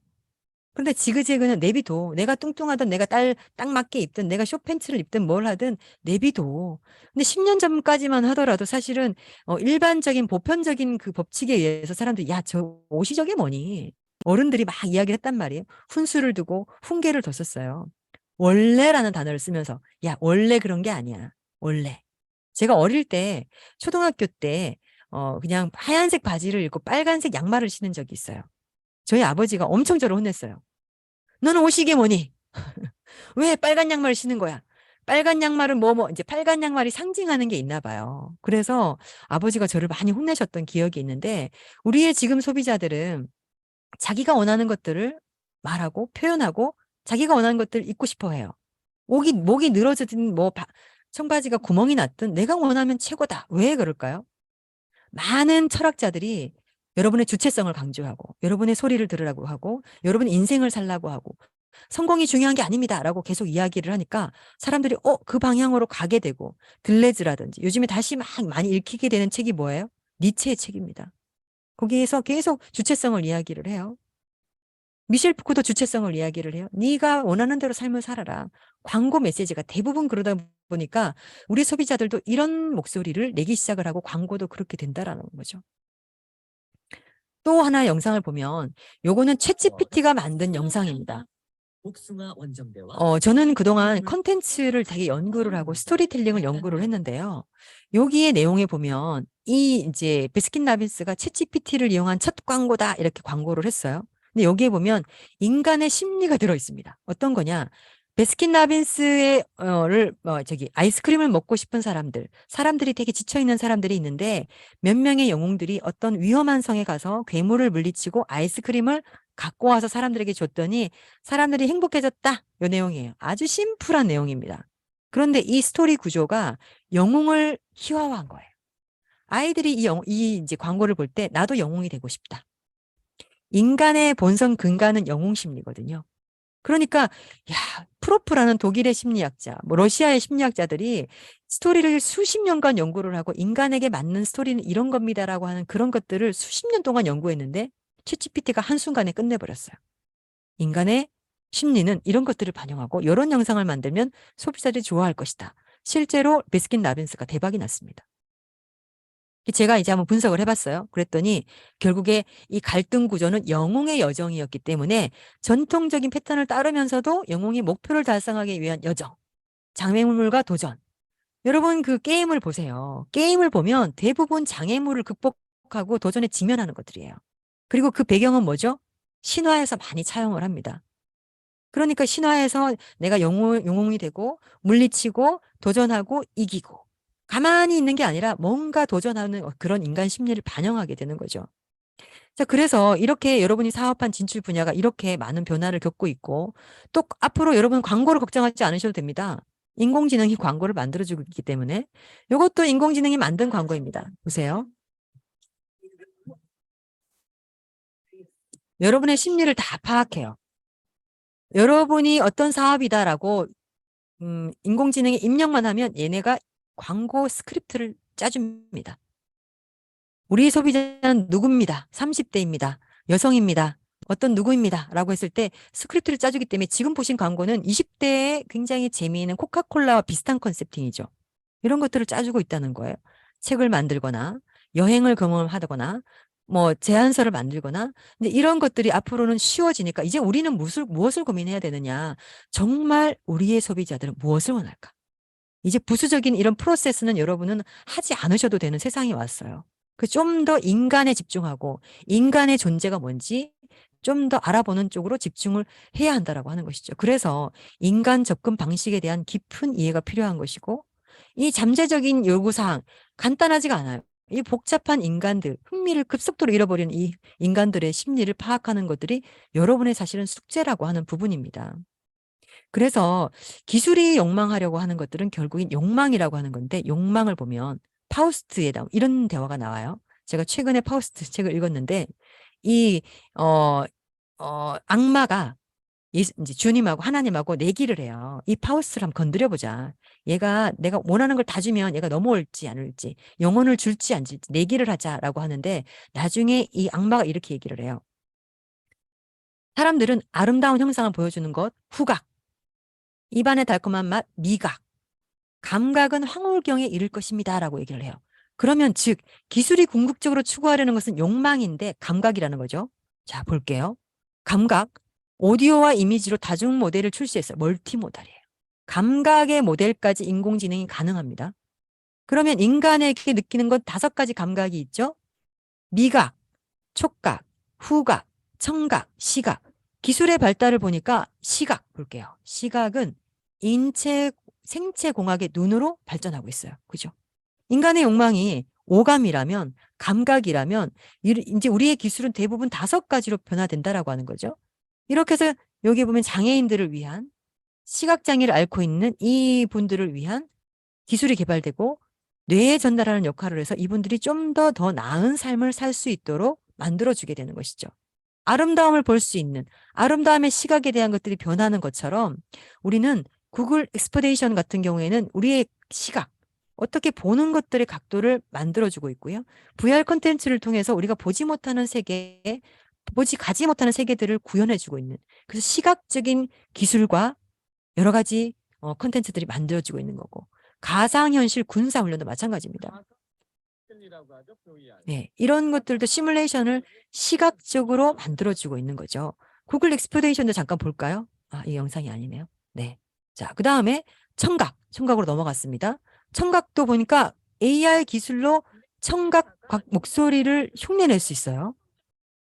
근데 지그재그는 내비둬. 내가 뚱뚱하든 내가 딱 맞게 입든 내가 쇼팬츠를 입든 뭘 하든 내비둬. 근데 10년 전까지만 하더라도 사실은 일반적인 보편적인 그 법칙에 의해서 사람들이 야, 저 옷이 저게 뭐니? 어른들이 막 이야기를 했단 말이에요. 훈수를 두고 훈계를 뒀었어요. 원래라는 단어를 쓰면서 야, 원래 그런 게 아니야. 원래. 제가 어릴 때 초등학교 때 그냥 하얀색 바지를 입고 빨간색 양말을 신은 적이 있어요. 저희 아버지가 엄청 저를 혼냈어요. 너는 옷이 이게 뭐니? 왜 빨간 양말을 신는 거야? 빨간 양말은 이제 빨간 양말이 상징하는 게 있나 봐요. 그래서 아버지가 저를 많이 혼내셨던 기억이 있는데, 우리의 지금 소비자들은 자기가 원하는 것들을 말하고 표현하고 자기가 원하는 것들을 입고 싶어 해요. 목이 늘어지든 청바지가 구멍이 났든 내가 원하면 최고다. 왜 그럴까요? 많은 철학자들이 여러분의 주체성을 강조하고 여러분의 소리를 들으라고 하고 여러분의 인생을 살라고 하고 성공이 중요한 게 아닙니다라고 계속 이야기를 하니까 사람들이 그 방향으로 가게 되고 들레즈라든지 요즘에 다시 막 많이 읽히게 되는 책이 뭐예요? 니체의 책입니다. 거기에서 계속 주체성을 이야기를 해요. 미셸 푸코도 주체성을 이야기를 해요. 네가 원하는 대로 삶을 살아라. 광고 메시지가 대부분 그러다 보니까 우리 소비자들도 이런 목소리를 내기 시작을 하고 광고도 그렇게 된다라는 거죠. 또 하나 영상을 보면 요거는 챗GPT가 만든 영상입니다. 복숭아 원정대와 저는 그동안 컨텐츠를 되게 연구를 하고 스토리텔링을 연구를 했는데요. 여기에 내용에 보면 이제 베스킨라빈스가 챗GPT를 이용한 첫 광고다 이렇게 광고를 했어요. 근데 여기에 보면 인간의 심리가 들어 있습니다. 어떤 거냐? 베스킨라빈스의 아이스크림을 먹고 싶은 사람들이 되게 지쳐 있는 사람들이 있는데 몇 명의 영웅들이 어떤 위험한 성에 가서 괴물을 물리치고 아이스크림을 갖고 와서 사람들에게 줬더니 사람들이 행복해졌다. 이 내용이에요. 아주 심플한 내용입니다. 그런데 이 스토리 구조가 영웅을 희화화한 거예요. 아이들이 이 이제 광고를 볼 때 나도 영웅이 되고 싶다. 인간의 본성 근간은 영웅 심리거든요. 그러니까 프로프라는 독일의 심리학자, 러시아의 심리학자들이 스토리를 수십 년간 연구를 하고 인간에게 맞는 스토리는 이런 겁니다라고 하는 그런 것들을 수십 년 동안 연구했는데 챗GPT가 한순간에 끝내버렸어요. 인간의 심리는 이런 것들을 반영하고 이런 영상을 만들면 소비자들이 좋아할 것이다. 실제로 베스킨라빈스가 대박이 났습니다. 제가 이제 한번 분석을 해봤어요. 그랬더니 결국에 이 갈등 구조는 영웅의 여정이었기 때문에 전통적인 패턴을 따르면서도 영웅이 목표를 달성하기 위한 여정, 장애물과 도전. 여러분 그 게임을 보세요. 게임을 보면 대부분 장애물을 극복하고 도전에 직면하는 것들이에요. 그리고 그 배경은 뭐죠? 신화에서 많이 차용을 합니다. 그러니까 신화에서 내가 영웅이 되고 물리치고 도전하고 이기고 가만히 있는 게 아니라 뭔가 도전하는 그런 인간 심리를 반영하게 되는 거죠. 자, 그래서 이렇게 여러분이 사업한 진출 분야가 이렇게 많은 변화를 겪고 있고 또 앞으로 여러분 광고를 걱정하지 않으셔도 됩니다. 인공지능이 광고를 만들어주고 있기 때문에 이것도 인공지능이 만든 광고입니다. 보세요. 여러분의 심리를 다 파악해요. 여러분이 어떤 사업이다라고 인공지능에 입력만 하면 얘네가 광고 스크립트를 짜줍니다. 우리 소비자는 누구입니다. 30대입니다. 여성입니다. 어떤 누구입니다. 라고 했을 때 스크립트를 짜주기 때문에 지금 보신 광고는 20대에 굉장히 재미있는 코카콜라와 비슷한 컨셉팅이죠. 이런 것들을 짜주고 있다는 거예요. 책을 만들거나 여행을 경험하거나 뭐 제안서를 만들거나 근데 이런 것들이 앞으로는 쉬워지니까 이제 우리는 무엇을 고민해야 되느냐. 정말 우리의 소비자들은 무엇을 원할까? 이제 부수적인 이런 프로세스는 여러분은 하지 않으셔도 되는 세상이 왔어요. 그 좀 더 인간에 집중하고 인간의 존재가 뭔지 좀 더 알아보는 쪽으로 집중을 해야 한다라고 하는 것이죠. 그래서 인간 접근 방식에 대한 깊은 이해가 필요한 것이고 이 잠재적인 요구사항 간단하지가 않아요. 이 복잡한 인간들, 흥미를 급속도로 잃어버리는 이 인간들의 심리를 파악하는 것들이 여러분의 사실은 숙제라고 하는 부분입니다. 그래서 기술이 욕망하려고 하는 것들은 결국엔 욕망이라고 하는 건데 욕망을 보면 파우스트에 이런 대화가 나와요. 제가 최근에 파우스트 책을 읽었는데 이 악마가 이제 주님하고 하나님하고 내기를 해요. 이 파우스트를 한번 건드려 보자. 얘가 내가 원하는 걸 다 주면 얘가 넘어올지 안 올지 영혼을 줄지 안 줄지 내기를 하자라고 하는데 나중에 이 악마가 이렇게 얘기를 해요. 사람들은 아름다운 형상을 보여주는 것 후각, 입안의 달콤한 맛 미각, 감각은 황홀경에 이를 것입니다. 라고 얘기를 해요. 그러면 즉 기술이 궁극적으로 추구하려는 것은 욕망인데 감각이라는 거죠. 자 볼게요. 감각, 오디오와 이미지로 다중 모델을 출시했어요. 멀티모달이에요. 감각의 모델까지 인공지능이 가능합니다. 그러면 인간에게 느끼는 건 5가지 감각이 있죠. 미각, 촉각, 후각, 청각, 시각. 기술의 발달을 보니까 시각 볼게요. 시각은 생체 공학의 눈으로 발전하고 있어요. 그죠? 인간의 욕망이 오감이라면 감각이라면 이제 우리의 기술은 대부분 5가지로 변화된다라고 하는 거죠. 이렇게 해서 여기 보면 장애인들을 위한 시각장애를 앓고 있는 이분들을 위한 기술이 개발되고 뇌에 전달하는 역할을 해서 이분들이 좀 더 나은 삶을 살 수 있도록 만들어주게 되는 것이죠. 아름다움을 볼 수 있는 아름다움의 시각에 대한 것들이 변하는 것처럼 우리는 구글 엑스퍼데이션 같은 경우에는 우리의 시각 어떻게 보는 것들의 각도를 만들어주고 있고요. VR 콘텐츠를 통해서 우리가 가지 못하는 세계들을 구현해주고 있는 그래서 시각적인 기술과 여러 가지 콘텐츠들이 만들어지고 있는 거고 가상현실 군사훈련도 마찬가지입니다. 네, 이런 것들도 시뮬레이션을 시각적으로 만들어주고 있는 거죠. 구글 엑스플레이션도 잠깐 볼까요? 아, 이 영상이 아니네요. 네. 자, 그 다음에 청각으로 넘어갔습니다. 청각도 보니까 AR 기술로 청각 목소리를 흉내낼 수 있어요.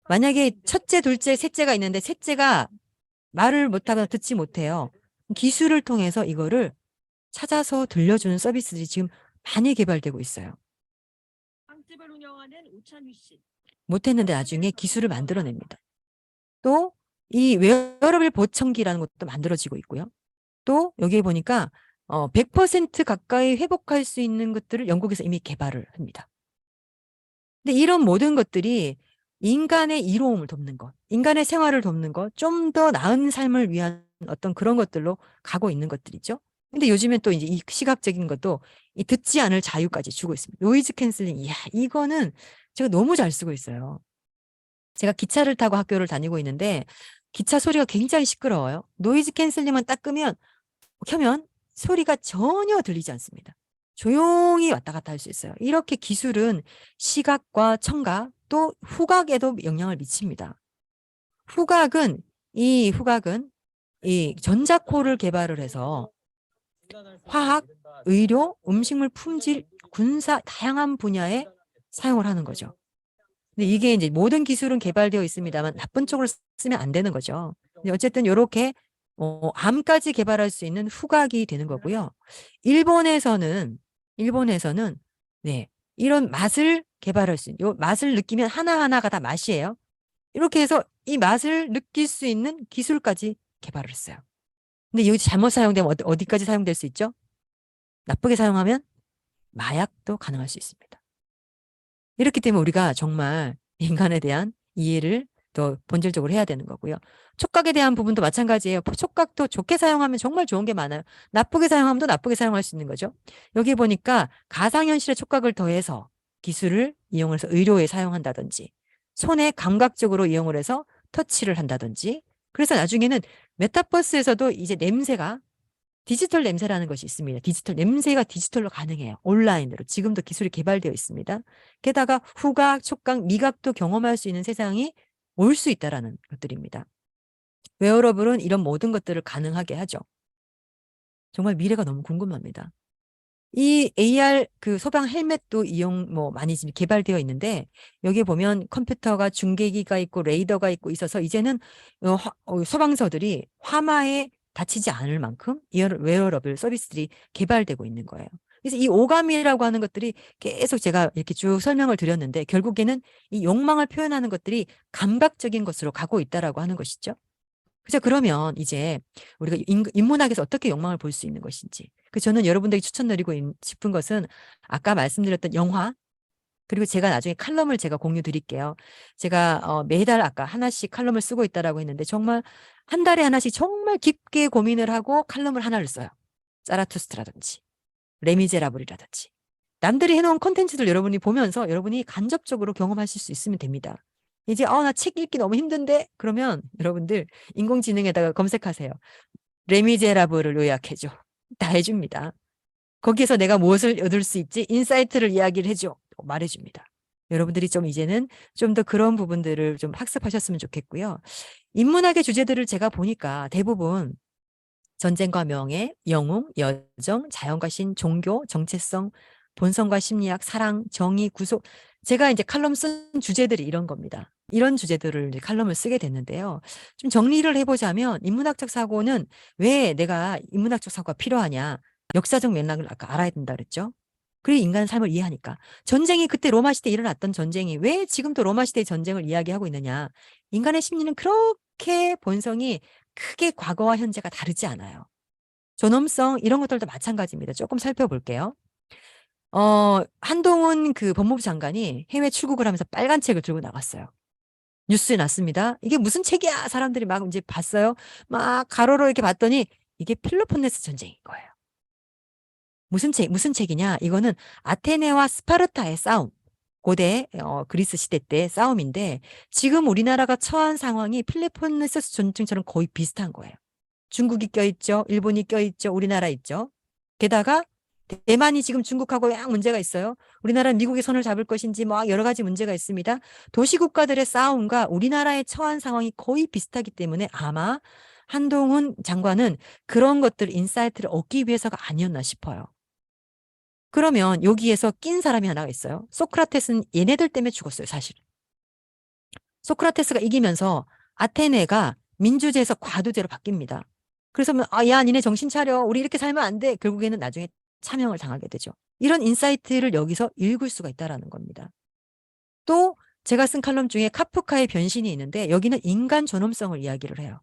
만약에 첫째, 둘째, 셋째가 있는데 셋째가 말을 못하거나 듣지 못해요. 기술을 통해서 이거를 찾아서 들려주는 서비스들이 지금 많이 개발되고 있어요. 빵집을 운영하는 우찬휘 씨. 못했는데 나중에 기술을 만들어냅니다. 또 이 웨어러블 보청기라는 것도 만들어지고 있고요. 또 여기에 보니까 100% 가까이 회복할 수 있는 것들을 영국에서 이미 개발을 합니다. 근데 이런 모든 것들이 인간의 이로움을 돕는 것, 인간의 생활을 돕는 것, 좀 더 나은 삶을 위한 어떤 그런 것들로 가고 있는 것들이죠. 근데 요즘엔 또 이제 이 시각적인 것도 이 듣지 않을 자유까지 주고 있습니다. 노이즈 캔슬링, 이야, 이거는 제가 너무 잘 쓰고 있어요. 제가 기차를 타고 학교를 다니고 있는데 기차 소리가 굉장히 시끄러워요. 노이즈 캔슬링만 딱 켜면 소리가 전혀 들리지 않습니다. 조용히 왔다 갔다 할 수 있어요. 이렇게 기술은 시각과 청각 또 후각에도 영향을 미칩니다. 후각은 이 전자코를 개발을 해서 화학, 의료, 음식물 품질, 군사 다양한 분야에 사용을 하는 거죠. 근데 이게 이제 모든 기술은 개발되어 있습니다만 나쁜 쪽으로 쓰면 안 되는 거죠. 근데 어쨌든 이렇게 암까지 개발할 수 있는 후각이 되는 거고요. 일본에서는 네, 이런 맛을 개발할 수 있는 요 맛을 느끼면 하나하나가 다 맛이에요. 이렇게 해서 이 맛을 느낄 수 있는 기술까지 개발을 했어요. 근데 여기 잘못 사용되면 어디까지 사용될 수 있죠? 나쁘게 사용하면 마약도 가능할 수 있습니다. 이렇기 때문에 우리가 정말 인간에 대한 이해를 더 본질적으로 해야 되는 거고요. 촉각에 대한 부분도 마찬가지예요. 촉각도 좋게 사용하면 정말 좋은 게 많아요. 나쁘게 사용하면 또 나쁘게 사용할 수 있는 거죠. 여기 보니까 가상현실의 촉각을 더해서 기술을 이용해서 의료에 사용한다든지 손에 감각적으로 이용을 해서 터치를 한다든지 그래서 나중에는 메타버스에서도 이제 냄새가 디지털 냄새라는 것이 있습니다. 디지털 냄새가 디지털로 가능해요. 온라인으로. 지금도 기술이 개발되어 있습니다. 게다가 후각, 촉각, 미각도 경험할 수 있는 세상이 올 수 있다라는 것들입니다. 웨어러블은 이런 모든 것들을 가능하게 하죠. 정말 미래가 너무 궁금합니다. 이 AR 그 소방 헬멧도 많이 지금 개발되어 있는데 여기 보면 컴퓨터가 중계기가 있고 레이더가 있고 있어서 이제는 소방서들이 화마에 다치지 않을 만큼 웨어러블 서비스들이 개발되고 있는 거예요. 그래서 이 오감이라고 하는 것들이 계속 제가 이렇게 쭉 설명을 드렸는데 결국에는 이 욕망을 표현하는 것들이 감각적인 것으로 가고 있다라고 하는 것이죠. 그래서 그러면 이제 우리가 인문학에서 어떻게 욕망을 볼 수 있는 것인지. 저는 여러분들에게 추천드리고 싶은 것은 아까 말씀드렸던 영화 그리고 제가 나중에 칼럼을 제가 공유 드릴게요. 제가 매달 아까 하나씩 칼럼을 쓰고 있다라고 했는데 정말 한 달에 하나씩 정말 깊게 고민을 하고 칼럼을 하나를 써요. 자라투스트라든지 레미제라블이라든지 남들이 해놓은 콘텐츠들 여러분이 보면서 여러분이 간접적으로 경험하실 수 있으면 됩니다. 이제 나 책 읽기 너무 힘든데 그러면 여러분들 인공지능에다가 검색하세요. 레미제라블을 요약해줘. 다 해줍니다. 거기에서 내가 무엇을 얻을 수 있지? 인사이트를 이야기를 해줘. 말해줍니다. 여러분들이 좀 이제는 좀 더 그런 부분들을 좀 학습하셨으면 좋겠고요. 인문학의 주제들을 제가 보니까 대부분 전쟁과 명예, 영웅, 여정, 자연과 신, 종교, 정체성, 본성과 심리학, 사랑, 정의, 구속. 제가 이제 칼럼 쓴 주제들이 이런 겁니다. 이런 주제들을 이제 칼럼을 쓰게 됐는데요. 좀 정리를 해보자면 인문학적 사고는 왜 내가 인문학적 사고가 필요하냐. 역사적 맥락을 아까 알아야 된다 그랬죠. 그리고 인간 삶을 이해하니까. 전쟁이 그때 로마 시대에 일어났던 전쟁이 왜 지금도 로마 시대의 전쟁을 이야기하고 있느냐. 인간의 심리는 그렇게 본성이 크게 과거와 현재가 다르지 않아요. 존엄성 이런 것들도 마찬가지입니다. 조금 살펴볼게요. 한동훈 그 법무부 장관이 해외 출국을 하면서 빨간 책을 들고 나갔어요. 뉴스에 났습니다. 이게 무슨 책이야? 사람들이 막 이제 봤어요. 막 가로로 이렇게 봤더니 이게 펠로폰네스 전쟁인 거예요. 무슨 책이냐? 이거는 아테네와 스파르타의 싸움. 고대 그리스 시대 때 싸움인데 지금 우리나라가 처한 상황이 펠로폰네소스 전쟁처럼 거의 비슷한 거예요. 중국이 껴있죠. 일본이 껴있죠. 우리나라 있죠. 게다가 대만이 지금 중국하고 약 문제가 있어요. 우리나라는 미국의 손을 잡을 것인지 뭐 여러 가지 문제가 있습니다. 도시국가들의 싸움과 우리나라의 처한 상황이 거의 비슷하기 때문에 아마 한동훈 장관은 그런 것들 인사이트를 얻기 위해서가 아니었나 싶어요. 그러면 여기에서 낀 사람이 하나가 있어요. 소크라테스는 얘네들 때문에 죽었어요, 사실. 소크라테스가 이기면서 아테네가 민주제에서 과두제로 바뀝니다. 그래서 야, 니네 정신 차려. 우리 이렇게 살면 안 돼. 결국에는 나중에 참형을 당하게 되죠. 이런 인사이트를 여기서 읽을 수가 있다는 겁니다. 또 제가 쓴 칼럼 중에 카프카의 변신이 있는데 여기는 인간 존엄성을 이야기를 해요.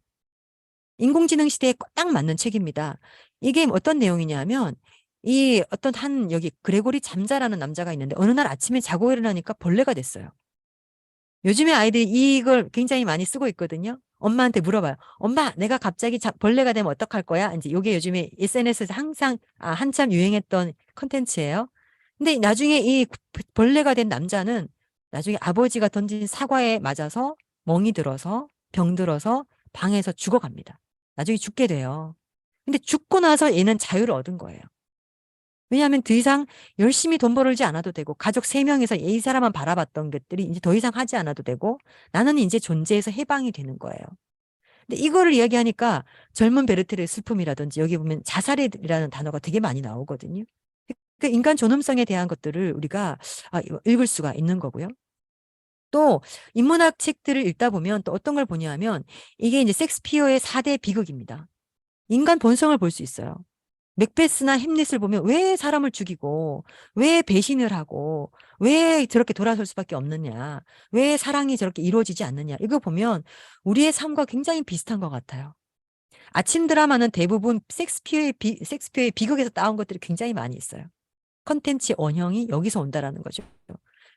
인공지능 시대에 딱 맞는 책입니다. 이게 어떤 내용이냐면 이 어떤 여기 그레고리 잠자라는 남자가 있는데 어느 날 아침에 자고 일어나니까 벌레가 됐어요. 요즘에 아이들이 이걸 굉장히 많이 쓰고 있거든요. 엄마한테 물어봐요. 엄마, 내가 갑자기 벌레가 되면 어떡할 거야? 이제 이게 요즘에 SNS에서 한참 유행했던 컨텐츠예요. 근데 나중에 이 벌레가 된 남자는 나중에 아버지가 던진 사과에 맞아서 멍이 들어서 병들어서 방에서 죽어갑니다. 나중에 죽게 돼요. 근데 죽고 나서 얘는 자유를 얻은 거예요. 왜냐하면 더 이상 열심히 돈 벌지 않아도 되고 가족 3명에서 이 사람만 바라봤던 것들이 이제 더 이상 하지 않아도 되고 나는 이제 존재에서 해방이 되는 거예요. 근데 이거를 이야기하니까 젊은 베르테르의 슬픔이라든지 여기 보면 자살이라는 단어가 되게 많이 나오거든요. 그 인간 존엄성에 대한 것들을 우리가 읽을 수가 있는 거고요. 또 인문학 책들을 읽다 보면 또 어떤 걸 보냐면 이게 이제 셰익스피어의 4대 비극입니다. 인간 본성을 볼 수 있어요. 맥베스나 햄릿을 보면 왜 사람을 죽이고 왜 배신을 하고 왜 저렇게 돌아설 수밖에 없느냐 왜 사랑이 저렇게 이루어지지 않느냐 이거 보면 우리의 삶과 굉장히 비슷한 것 같아요. 아침 드라마는 대부분 셰익스피어의 비극에서 따온 것들이 굉장히 많이 있어요. 컨텐츠의 원형이 여기서 온다라는 거죠.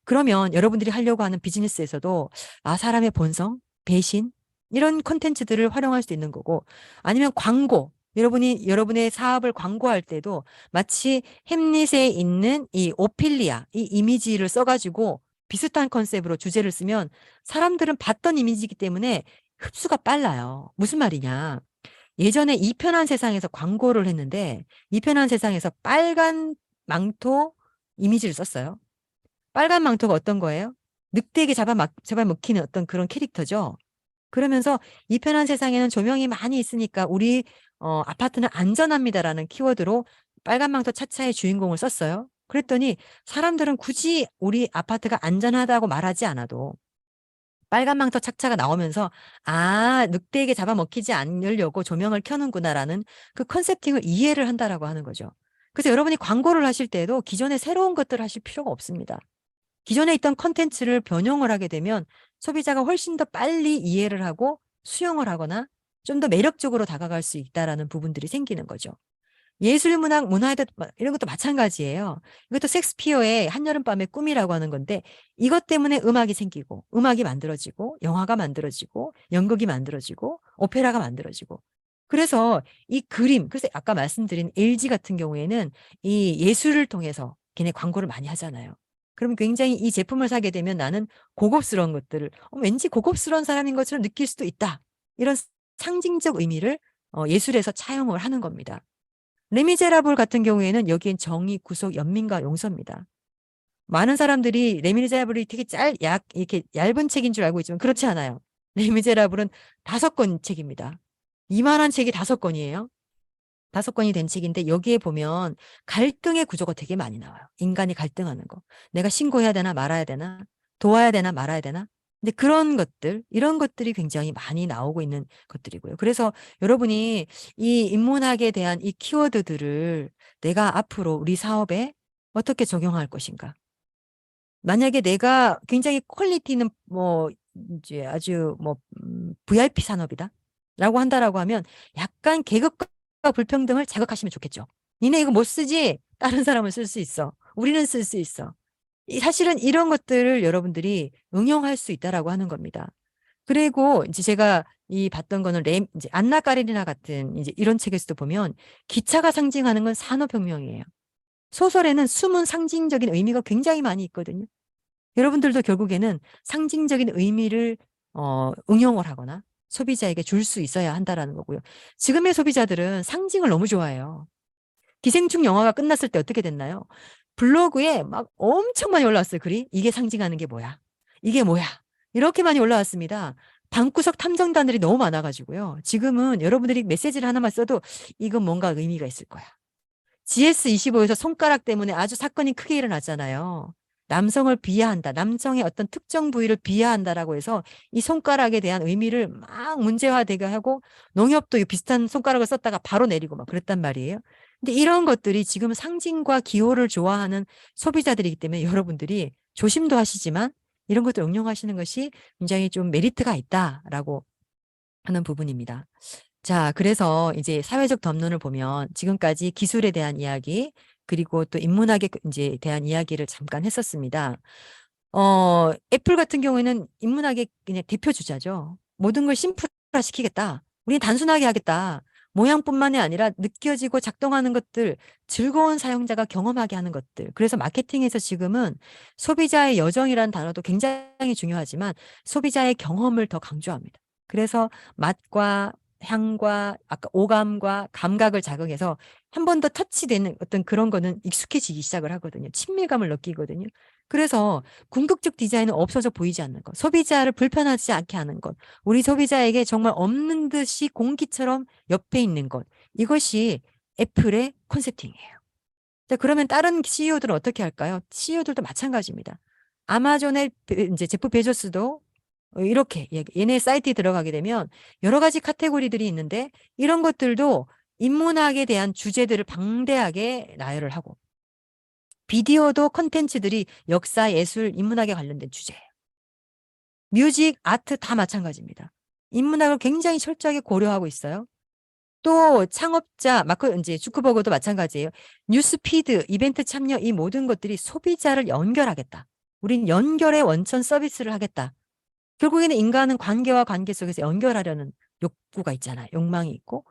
그러면 여러분들이 하려고 하는 비즈니스에서도 사람의 본성, 배신 이런 콘텐츠들을 활용할 수 있는 거고 아니면 광고 여러분이 여러분의 사업을 광고할 때도 마치 햄릿에 있는 이 오피리아 이 이미지를 써가지고 비슷한 컨셉으로 주제를 쓰면 사람들은 봤던 이미지이기 때문에 흡수가 빨라요. 무슨 말이냐. 예전에 이편한 세상에서 광고를 했는데 이편한 세상에서 빨간 망토 이미지를 썼어요. 빨간 망토가 어떤 거예요? 늑대에게 잡아먹히는 어떤 그런 캐릭터죠. 그러면서 이편한 세상에는 조명이 많이 있으니까 우리 아파트는 안전합니다라는 키워드로 빨간 망토 차차의 주인공을 썼어요. 그랬더니 사람들은 굳이 우리 아파트가 안전하다고 말하지 않아도 빨간 망토 착차가 나오면서 아, 늑대에게 잡아먹히지 않으려고 조명을 켜는구나라는 그 컨셉팅을 이해를 한다라고 하는 거죠. 그래서 여러분이 광고를 하실 때에도 기존에 새로운 것들을 하실 필요가 없습니다. 기존에 있던 컨텐츠를 변형을 하게 되면 소비자가 훨씬 더 빨리 이해를 하고 수용을 하거나 좀 더 매력적으로 다가갈 수 있다라는 부분들이 생기는 거죠. 예술, 문학, 문화에도 이런 것도 마찬가지예요. 이것도 섹스피어의 한여름밤의 꿈이라고 하는 건데 이것 때문에 음악이 생기고 음악이 만들어지고 영화가 만들어지고 연극이 만들어지고 오페라가 만들어지고 그래서 이 그림, 그래서 아까 말씀드린 LG 같은 경우에는 이 예술을 통해서 걔네 광고를 많이 하잖아요. 그럼 굉장히 이 제품을 사게 되면 나는 고급스러운 것들을 왠지 고급스러운 사람인 것처럼 느낄 수도 있다. 이런 상징적 의미를 예술에서 차용을 하는 겁니다. 레미제라블 같은 경우에는 여기엔 정의, 구속, 연민과 용서입니다. 많은 사람들이 레미제라블이 되게 이렇게 얇은 책인 줄 알고 있지만 그렇지 않아요. 레미제라블은 5권 책입니다. 이만한 책이 5권이에요. 5권이 된 책인데 여기에 보면 갈등의 구조가 되게 많이 나와요. 인간이 갈등하는 거. 내가 신고해야 되나 말아야 되나? 도와야 되나 말아야 되나? 근데 그런 것들, 이런 것들이 굉장히 많이 나오고 있는 것들이고요. 그래서 여러분이 이 인문학에 대한 이 키워드들을 내가 앞으로 우리 사업에 어떻게 적용할 것인가? 만약에 내가 굉장히 퀄리티는 뭐 이제 아주 뭐 VIP 산업이다. 라고 한다라고 하면 약간 계급과 불평등을 자극하시면 좋겠죠. 니네 이거 못 쓰지? 다른 사람은 쓸 수 있어. 우리는 쓸 수 있어. 사실은 이런 것들을 여러분들이 응용할 수 있다라고 하는 겁니다. 그리고 이제 제가 봤던 거는 이제 안나 까레리나 같은 이제 이런 책에서도 보면 기차가 상징하는 건 산업혁명이에요. 소설에는 숨은 상징적인 의미가 굉장히 많이 있거든요. 여러분들도 결국에는 상징적인 의미를 응용을 하거나 소비자에게 줄 수 있어야 한다라는 거고요. 지금의 소비자들은 상징을 너무 좋아해요. 기생충 영화가 끝났을 때 어떻게 됐나요? 블로그에 막 엄청 많이 올라왔어요. 글이. 이게 상징하는 게 뭐야? 이게 뭐야? 이렇게 많이 올라왔습니다. 방구석 탐정단들이 너무 많아가지고요. 지금은 여러분들이 메시지를 하나만 써도 이건 뭔가 의미가 있을 거야. GS25에서 손가락 때문에 아주 사건이 크게 일어났잖아요. 남성을 비하한다. 남성의 어떤 특정 부위를 비하한다라고 해서 이 손가락에 대한 의미를 막 문제화되게 하고 농협도 비슷한 손가락을 썼다가 바로 내리고 막 그랬단 말이에요. 근데 이런 것들이 지금 상징과 기호를 좋아하는 소비자들이기 때문에 여러분들이 조심도 하시지만 이런 것들 응용하시는 것이 굉장히 좀 메리트가 있다라고 하는 부분입니다. 자, 그래서 이제 사회적 담론을 보면 지금까지 기술에 대한 이야기 그리고 또 인문학에 이제 대한 이야기를 잠깐 했었습니다. 애플 같은 경우에는 인문학의 그냥 대표 주자죠. 모든 걸 심플화 시키겠다. 우리는 단순하게 하겠다. 모양뿐만이 아니라 느껴지고 작동하는 것들, 즐거운 사용자가 경험하게 하는 것들. 그래서 마케팅에서 지금은 소비자의 여정이라는 단어도 굉장히 중요하지만 소비자의 경험을 더 강조합니다. 그래서 맛과 향과 아까 오감과 감각을 자극해서 한 번 더 터치되는 어떤 그런 거는 익숙해지기 시작을 하거든요. 친밀감을 느끼거든요. 그래서 궁극적 디자인은 없어져 보이지 않는 것, 소비자를 불편하지 않게 하는 것, 우리 소비자에게 정말 없는 듯이 공기처럼 옆에 있는 것, 이것이 애플의 컨셉팅이에요. 자, 그러면 다른 CEO들은 어떻게 할까요? CEO들도 마찬가지입니다. 아마존의 이제 제프 베조스도 이렇게 얘네 사이트에 들어가게 되면 여러 가지 카테고리들이 있는데 이런 것들도 인문학에 대한 주제들을 방대하게 나열을 하고 비디오도 컨텐츠들이 역사, 예술, 인문학에 관련된 주제예요. 뮤직, 아트 다 마찬가지입니다. 인문학을 굉장히 철저하게 고려하고 있어요. 또 창업자, 마크 이제 주크버거도 마찬가지예요. 뉴스피드, 이벤트 참여 이 모든 것들이 소비자를 연결하겠다. 우린 연결의 원천 서비스를 하겠다. 결국에는 인간은 관계와 관계 속에서 연결하려는 욕구가 있잖아요. 욕망이 있고.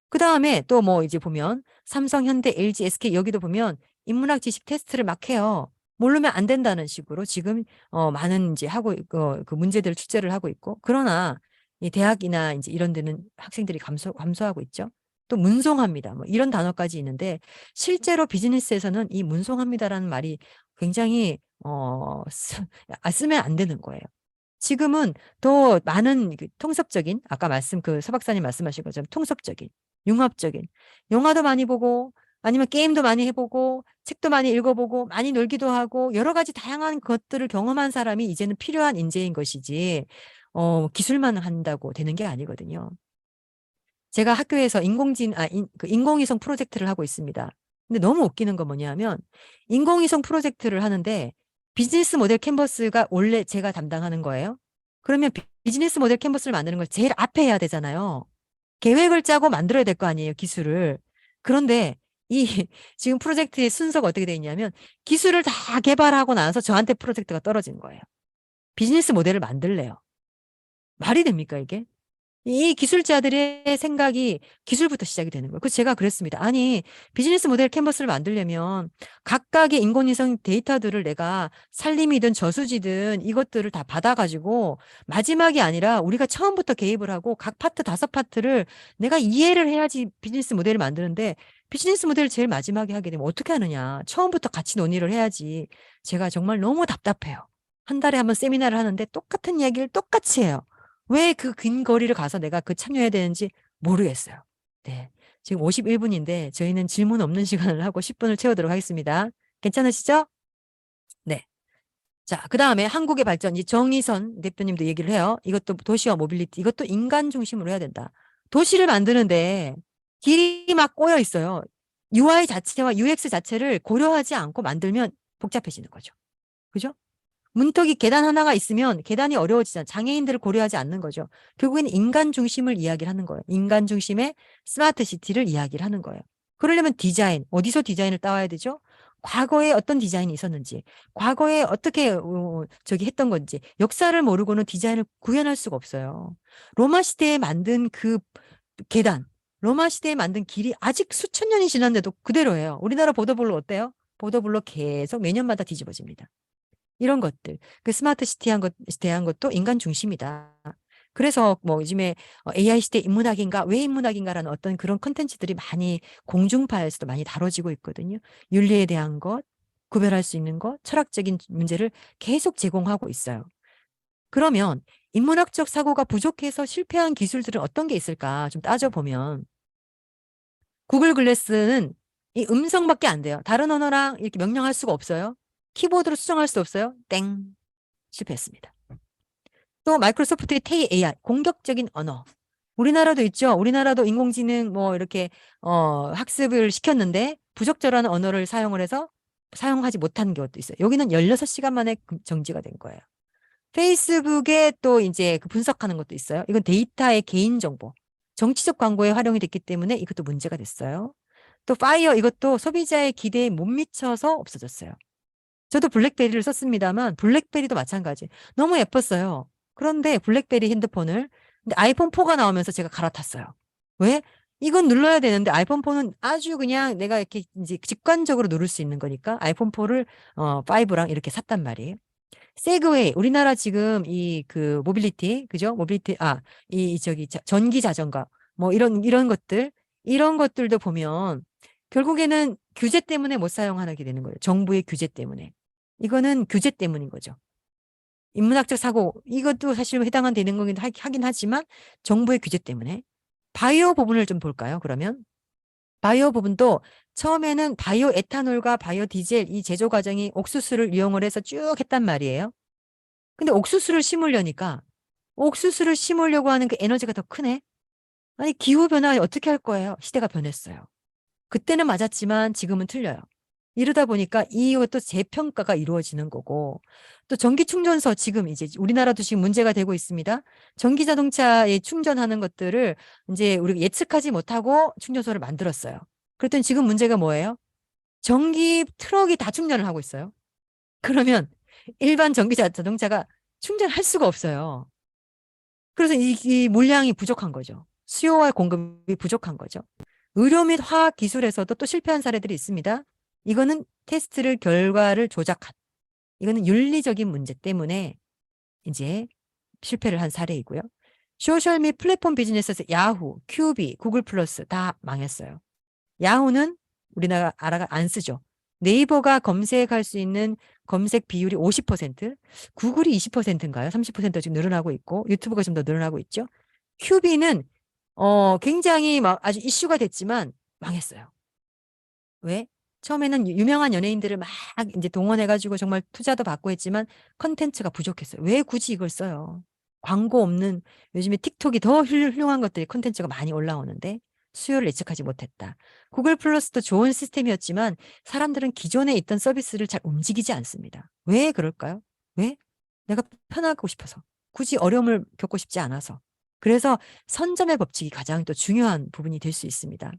그 다음에 또 뭐 이제 보면 삼성, 현대, LG, SK 여기도 보면 인문학 지식 테스트를 막 해요. 모르면 안 된다는 식으로 지금 많은 이제 하고 그 문제들을 출제를 하고 있고. 그러나 이 대학이나 이제 이런 데는 학생들이 감소하고 있죠. 또 문송합니다. 뭐 이런 단어까지 있는데 실제로 비즈니스에서는 이 문송합니다라는 말이 굉장히 쓰면 안 되는 거예요. 지금은 더 많은 통섭적인 아까 그 서 박사님 말씀하신 것처럼 통섭적인 융합적인 영화도 많이 보고 아니면 게임도 많이 해보고 책도 많이 읽어보고 많이 놀기도 하고 여러 가지 다양한 것들을 경험한 사람이 이제는 필요한 인재인 것이지 기술만 한다고 되는 게 아니거든요. 제가 학교에서 인공위성 프로젝트를 하고 있습니다. 근데 너무 웃기는 건 뭐냐면 인공위성 프로젝트를 하는데 비즈니스 모델 캔버스가 원래 제가 담당하는 거예요. 그러면 비즈니스 모델 캔버스를 만드는 걸 제일 앞에 해야 되잖아요. 계획을 짜고 만들어야 될 거 아니에요, 기술을. 그런데 이 지금 프로젝트의 순서가 어떻게 되어 있냐면 기술을 다 개발하고 나서 저한테 프로젝트가 떨어진 거예요. 비즈니스 모델을 만들래요. 말이 됩니까, 이게? 이 기술자들의 생각이 기술부터 시작이 되는 거예요. 그래서 제가 그랬습니다. 아니, 비즈니스 모델 캔버스를 만들려면 각각의 인공위성 데이터들을 내가 산림이든 저수지든 이것들을 다 받아가지고 마지막이 아니라 우리가 처음부터 개입을 하고 각 파트 5파트를 내가 이해를 해야지 비즈니스 모델을 만드는데 비즈니스 모델을 제일 마지막에 하게 되면 어떻게 하느냐. 처음부터 같이 논의를 해야지. 제가 정말 너무 답답해요. 한 달에 한 번 세미나를 하는데 똑같은 이야기를 똑같이 해요. 왜 그 긴 거리를 가서 내가 참여해야 되는지 모르겠어요. 네. 지금 51분인데 저희는 질문 없는 시간을 하고 10분을 채우도록 하겠습니다. 괜찮으시죠? 네. 자, 그 다음에 한국의 발전, 이 정의선 대표님도 얘기를 해요. 이것도 도시와 모빌리티, 이것도 인간 중심으로 해야 된다. 도시를 만드는데 길이 막 꼬여 있어요. UI 자체와 UX 자체를 고려하지 않고 만들면 복잡해지는 거죠. 그죠? 문턱이 계단 하나가 있으면 계단이 어려워지잖아요. 장애인들을 고려하지 않는 거죠. 결국에는 인간 중심을 이야기를 하는 거예요. 인간 중심의 스마트 시티를 이야기를 하는 거예요. 그러려면 디자인, 어디서 디자인을 따와야 되죠? 과거에 어떤 디자인이 있었는지, 과거에 어떻게 했던 건지, 역사를 모르고는 디자인을 구현할 수가 없어요. 로마 시대에 만든 그 계단, 로마 시대에 만든 길이 아직 수천 년이 지났는데도 그대로예요. 우리나라 보도블록 어때요? 보도블록 계속 매년마다 뒤집어집니다. 이런 것들. 그 스마트 시티에 대한 것도 인간 중심이다. 그래서 뭐 요즘에 AI 시대 인문학인가 왜 인문학인가라는 어떤 그런 컨텐츠들이 많이 공중파에서도 많이 다뤄지고 있거든요. 윤리에 대한 것, 구별할 수 있는 것, 철학적인 문제를 계속 제공하고 있어요. 그러면 인문학적 사고가 부족해서 실패한 기술들은 어떤 게 있을까 좀 따져보면 구글 글래스는 이 음성밖에 안 돼요. 다른 언어랑 이렇게 명령할 수가 없어요. 키보드로 수정할 수 없어요. 땡. 실패했습니다. 또 마이크로소프트의 테이 AI, 공격적인 언어. 우리나라도 있죠. 우리나라도 인공지능 뭐 이렇게 학습을 시켰는데 부적절한 언어를 사용을 해서 사용하지 못한 것도 있어요. 여기는 16시간 만에 정지가 된 거예요. 페이스북에 또 이제 그 분석하는 것도 있어요. 이건 데이터의 개인정보. 정치적 광고에 활용이 됐기 때문에 이것도 문제가 됐어요. 또 파이어 이것도 소비자의 기대에 못 미쳐서 없어졌어요. 저도 블랙베리를 썼습니다만 블랙베리도 마찬가지. 너무 예뻤어요. 그런데 블랙베리 핸드폰을 근데 아이폰 4가 나오면서 제가 갈아탔어요. 왜? 이건 눌러야 되는데 아이폰 4는 아주 그냥 내가 이렇게 이제 직관적으로 누를 수 있는 거니까 아이폰 4를 5랑 이렇게 샀단 말이에요. 세그웨이 우리나라 지금 이 그 모빌리티 그죠? 모빌리티 전기 자전거 뭐 이런 것들 이런 것들도 보면 결국에는 규제 때문에 못 사용하게 되는 거예요. 정부의 규제 때문에. 이거는 규제 때문인 거죠. 인문학적 사고 이것도 사실 해당은 되는 거긴 하긴 하지만 정부의 규제 때문에. 바이오 부분을 좀 볼까요? 그러면 바이오 부분도 처음에는 바이오 에탄올과 바이오 디젤 이 제조 과정이 옥수수를 이용을 해서 쭉 했단 말이에요. 근데 옥수수를 심으려니까 옥수수를 심으려고 하는 그 에너지가 더 크네. 아니 기후변화 어떻게 할 거예요? 시대가 변했어요. 그때는 맞았지만 지금은 틀려요. 이러다 보니까 이것도 재평가가 이루어지는 거고 또 전기 충전소 지금 이제 우리나라도 지금 문제가 되고 있습니다. 전기 자동차에 충전하는 것들을 이제 우리가 예측하지 못하고 충전소를 만들었어요. 그랬더니 지금 문제가 뭐예요? 전기 트럭이 다 충전을 하고 있어요. 그러면 일반 전기 자동차가 충전할 수가 없어요. 그래서 이 물량이 부족한 거죠. 수요와 공급이 부족한 거죠. 의료 및 화학 기술에서도 또 실패한 사례들이 있습니다. 이거는 테스트를 결과를 조작한 이거는 윤리적인 문제 때문에 이제 실패를 한 사례이고요. 소셜 및 플랫폼 비즈니스에서 야후, 큐비, 구글 플러스 다 망했어요. 야후는 우리나라 안 쓰죠. 네이버가 검색할 수 있는 검색 비율이 50%, 구글이 20%인가요? 30% 지금 늘어나고 있고 유튜브가 좀 더 늘어나고 있죠. 큐비는 굉장히 막 아주 이슈가 됐지만 망했어요. 왜? 처음에는 유명한 연예인들을 막 이제 동원해가지고 정말 투자도 받고 했지만 컨텐츠가 부족했어요. 왜 굳이 이걸 써요? 광고 없는 요즘에 틱톡이 더 훌륭한 것들이 컨텐츠가 많이 올라오는데 수요를 예측하지 못했다. 구글 플러스도 좋은 시스템이었지만 사람들은 기존에 있던 서비스를 잘 움직이지 않습니다. 왜 그럴까요? 왜? 내가 편하고 싶어서. 굳이 어려움을 겪고 싶지 않아서. 그래서 선점의 법칙이 가장 또 중요한 부분이 될 수 있습니다.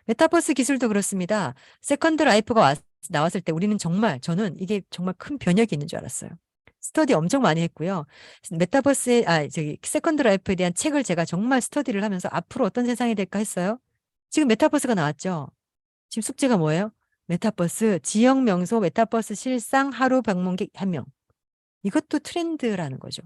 메타버스 기술도 그렇습니다. 세컨드 라이프가 나왔을 때 우리는 정말 저는 이게 정말 큰 변혁이 있는 줄 알았어요. 스터디 엄청 많이 했고요. 메타버스에 세컨드 라이프에 대한 책을 제가 정말 스터디를 하면서 앞으로 어떤 세상이 될까 했어요. 지금 메타버스가 나왔죠. 지금 숙제가 뭐예요? 메타버스 지역 명소 메타버스 실상 하루 방문객 1명. 이것도 트렌드라는 거죠.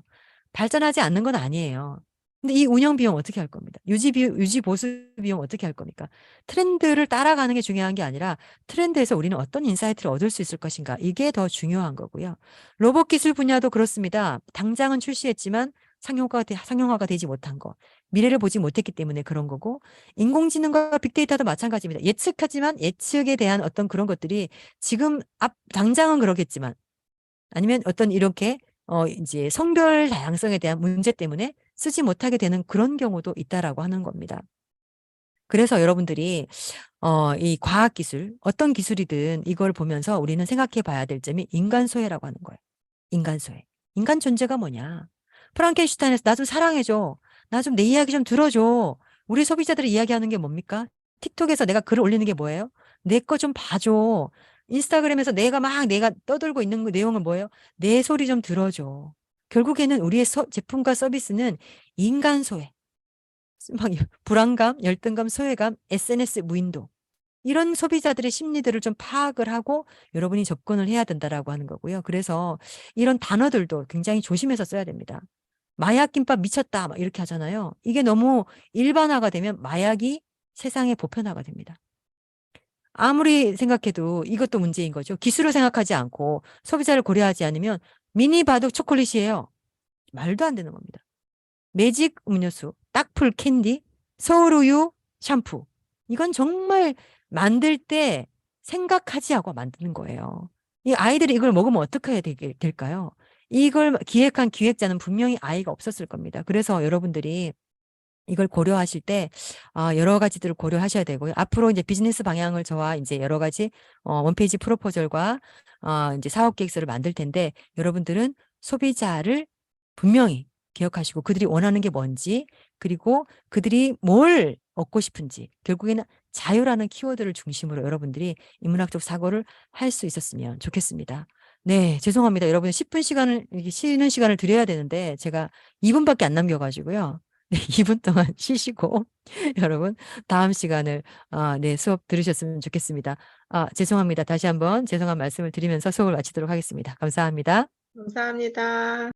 발전하지 않는 건 아니에요. 근데 이 운영 비용 어떻게 할 겁니다. 유지 보수 비용 어떻게 할 겁니까? 트렌드를 따라가는 게 중요한 게 아니라 트렌드에서 우리는 어떤 인사이트를 얻을 수 있을 것인가. 이게 더 중요한 거고요. 로봇 기술 분야도 그렇습니다. 당장은 출시했지만 상용화가 되지 못한 거. 미래를 보지 못했기 때문에 그런 거고 인공지능과 빅데이터도 마찬가지입니다. 예측하지만 예측에 대한 어떤 그런 것들이 지금 당장은 그러겠지만 아니면 어떤 이렇게 이제 성별 다양성에 대한 문제 때문에 쓰지 못하게 되는 그런 경우도 있다라고 하는 겁니다. 그래서 여러분들이 이 과학기술, 어떤 기술이든 이걸 보면서 우리는 생각해 봐야 될 점이 인간소외라고 하는 거예요. 인간소외. 인간 존재가 뭐냐. 프랑켄슈타인에서 나 좀 사랑해줘. 나 좀 내 이야기 좀 들어줘. 우리 소비자들이 이야기하는 게 뭡니까? 틱톡에서 내가 글을 올리는 게 뭐예요? 내 거 좀 봐줘. 인스타그램에서 내가 떠들고 있는 내용은 뭐예요? 내 소리 좀 들어줘. 결국에는 우리의 제품과 서비스는 인간소외. 막 불안감, 열등감, 소외감, SNS 무인도. 이런 소비자들의 심리들을 좀 파악을 하고 여러분이 접근을 해야 된다라고 하는 거고요. 그래서 이런 단어들도 굉장히 조심해서 써야 됩니다. 마약 김밥 미쳤다 막 이렇게 하잖아요. 이게 너무 일반화가 되면 마약이 세상에 보편화가 됩니다. 아무리 생각해도 이것도 문제인 거죠. 기술을 생각하지 않고 소비자를 고려하지 않으면 미니 바둑 초콜릿이에요. 말도 안 되는 겁니다. 매직 음료수, 딱풀 캔디, 서울우유 샴푸. 이건 정말 만들 때 생각하지 하고 만드는 거예요. 이 아이들이 이걸 먹으면 어떻게 해야 될까요? 이걸 기획한 기획자는 분명히 아이가 없었을 겁니다. 그래서 여러분들이 이걸 고려하실 때 여러 가지들을 고려하셔야 되고요. 앞으로 이제 비즈니스 방향을 저와 이제 여러 가지 원페이지 프로포절과 이제 사업 계획서를 만들 텐데 여러분들은 소비자를 분명히 기억하시고 그들이 원하는 게 뭔지 그리고 그들이 뭘 얻고 싶은지 결국에는 자유라는 키워드를 중심으로 여러분들이 인문학적 사고를 할 수 있었으면 좋겠습니다. 네, 죄송합니다. 여러분 10분 시간을 쉬는 시간을 드려야 되는데 제가 2분밖에 안 남겨가지고요. 네, 2분 동안 쉬시고 여러분 다음 시간을 네, 수업 들으셨으면 좋겠습니다. 죄송합니다. 다시 한번 죄송한 말씀을 드리면서 수업을 마치도록 하겠습니다. 감사합니다. 감사합니다.